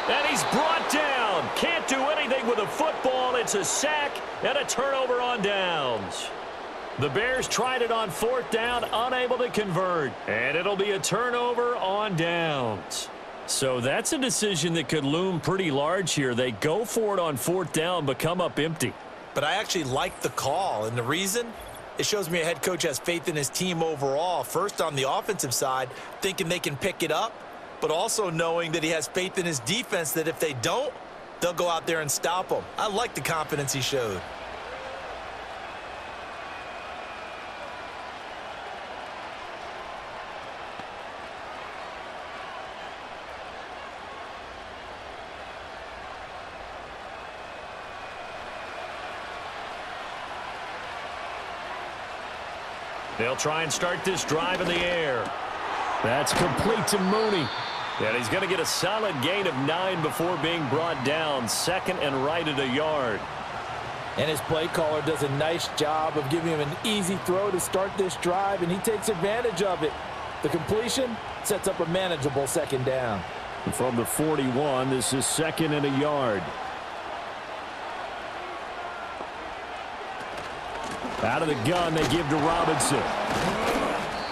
Speaker 4: And he's brought down down. Can't do anything with the football. It's a sack and a turnover on downs. The Bears tried it on 4th down, unable to convert. And it'll be a turnover on downs. So that's a decision that could loom pretty large here. They go for it on 4th down, but come up empty.
Speaker 2: But I actually like the call, and the reason? It shows me a head coach has faith in his team overall. First, on the offensive side, thinking they can pick it up, but also knowing that he has faith in his defense that if they don't, they'll go out there and stop them. I like the confidence he showed.
Speaker 4: They'll try and start this drive in the air.
Speaker 1: That's complete to Mooney.
Speaker 4: And he's going to get a solid gain of 9 before being brought down. 2nd and right at a yard.
Speaker 2: And his play caller does a nice job of giving him an easy throw to start this drive, and he takes advantage of it. The completion sets up a manageable 2nd down.
Speaker 1: From the 41, this is 2nd and a yard. Out of the gun, they give to Robinson.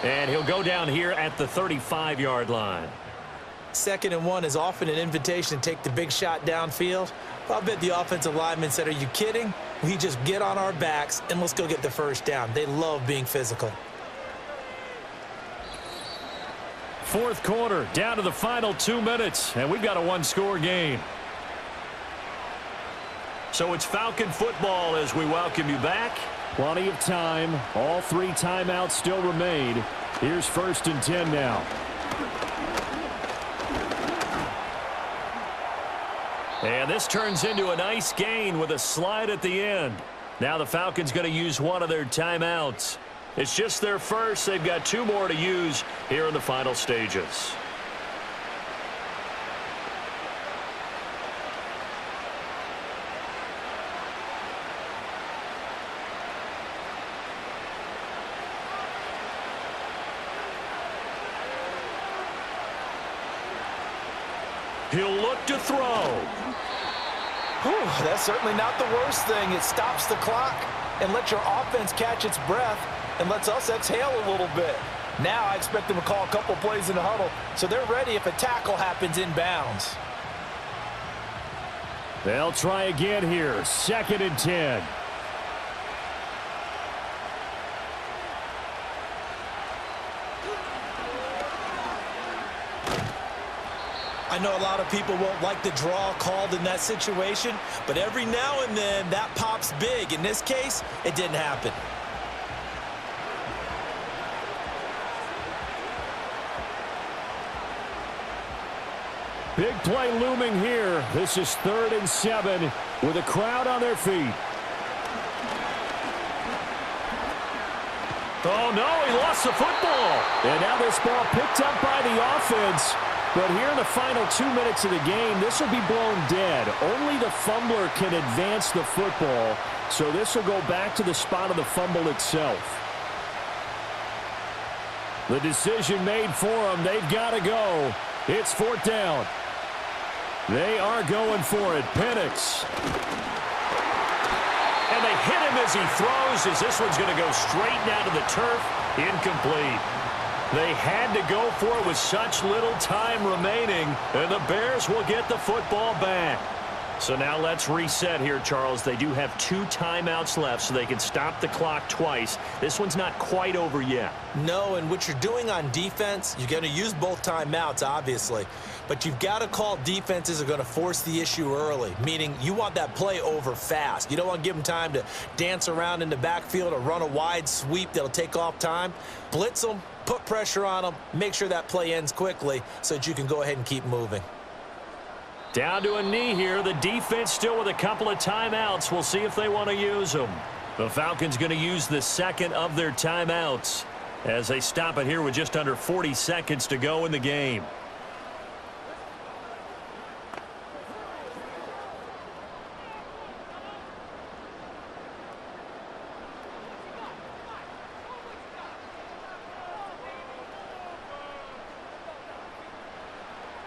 Speaker 4: And he'll go down here at the 35-yard line.
Speaker 2: 2nd and 1 is often an invitation to take the big shot downfield. I'll bet the offensive lineman said, are you kidding? We just get on our backs and let's go get the 1st down. They love being physical.
Speaker 1: 4th quarter, down to the final 2 minutes, and we've got a 1-score game.
Speaker 4: So it's Falcon football as we welcome you back.
Speaker 1: Plenty of time. All 3 timeouts still remain. Here's 1st and 10 now.
Speaker 4: And this turns into a nice gain with a slide at the end. Now the Falcons going to use one of their timeouts. It's just their first. They've got 2 more to use here in the final stages. He'll look to throw.
Speaker 2: Whew, that's certainly not the worst thing. It stops the clock and lets your offense catch its breath and lets us exhale a little bit. Now I expect them to call a couple plays in the huddle so they're ready if a tackle happens inbounds.
Speaker 1: They'll try again here. 2nd and 10.
Speaker 2: I know a lot of people won't like the draw called in that situation, but every now and then that pops big. In this case, it didn't happen.
Speaker 1: Big play looming here. This is 3rd and 7 with a crowd on their feet.
Speaker 4: Oh, no, he lost the football.
Speaker 1: And now this ball picked up by the offense. But here in the final 2 minutes of the game, this will be blown dead. Only the fumbler can advance the football, so this will go back to the spot of the fumble itself. The decision made for them. They've got to go. It's 4th down. They are going for it. Penix.
Speaker 4: And they hit him as he throws, as this one's going to go straight down to the turf. Incomplete. They had to go for it with such little time remaining, and the Bears will get the football back. So now let's reset here, Charles. They do have 2 timeouts left, so they can stop the clock twice. This one's not quite over yet.
Speaker 2: No, and what you're doing on defense, you're going to use both timeouts, obviously. But you've got to call defenses are going to force the issue early, meaning you want that play over fast. You don't want to give them time to dance around in the backfield or run a wide sweep that'll take off time. Blitz them, put pressure on them, make sure that play ends quickly so that you can go ahead and keep moving.
Speaker 4: Down to a knee here. The defense still with a couple of timeouts. We'll see if they want to use them. The Falcons going to use the 2nd of their timeouts as they stop it here with just under 40 seconds to go in the game.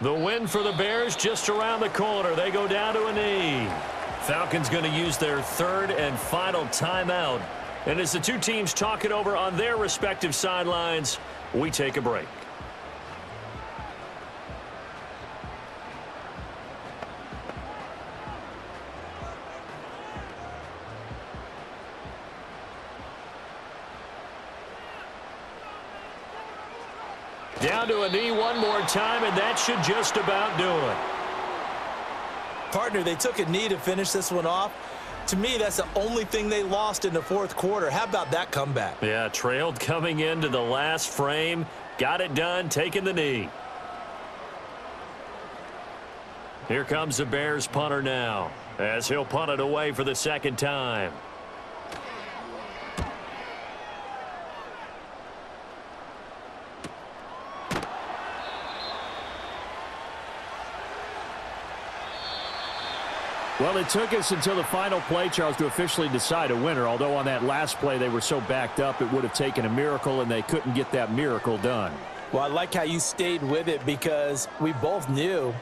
Speaker 1: The win for the Bears just around the corner. They go down to a knee. Falcons going to use their third and final timeout. And as the two teams talk it over on their respective sidelines, we take a break. Down to a knee one more time, and that should just about do it.
Speaker 2: Partner, they took a knee to finish this one off. To me, that's the only thing they lost in the fourth quarter. How about that comeback?
Speaker 1: Yeah, trailed coming into the last frame. Got it done, taking the knee. Here comes the Bears punter now, as he'll punt it away for the second time. Well, it took us until the final play, Charles, to officially decide a winner, although on that last play they were so backed up it would have taken a miracle, and they couldn't get that miracle done.
Speaker 2: Well, I like how you stayed with it because we both knew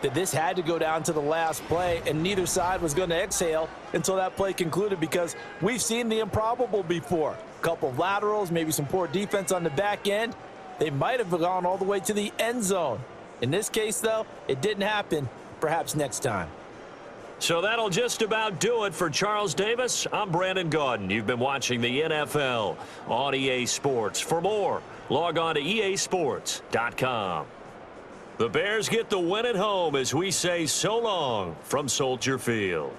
Speaker 2: that this had to go down to the last play, and neither side was going to exhale until that play concluded because we've seen the improbable before. A couple of laterals, maybe some poor defense on the back end. They might have gone all the way to the end zone. In this case, though, it didn't happen. Perhaps next time.
Speaker 1: So that'll just about do it for Charles Davis. I'm Brandon Gaudin. You've been watching the NFL on EA Sports. For more, log on to easports.com. The Bears get the win at home as we say so long from Soldier Field.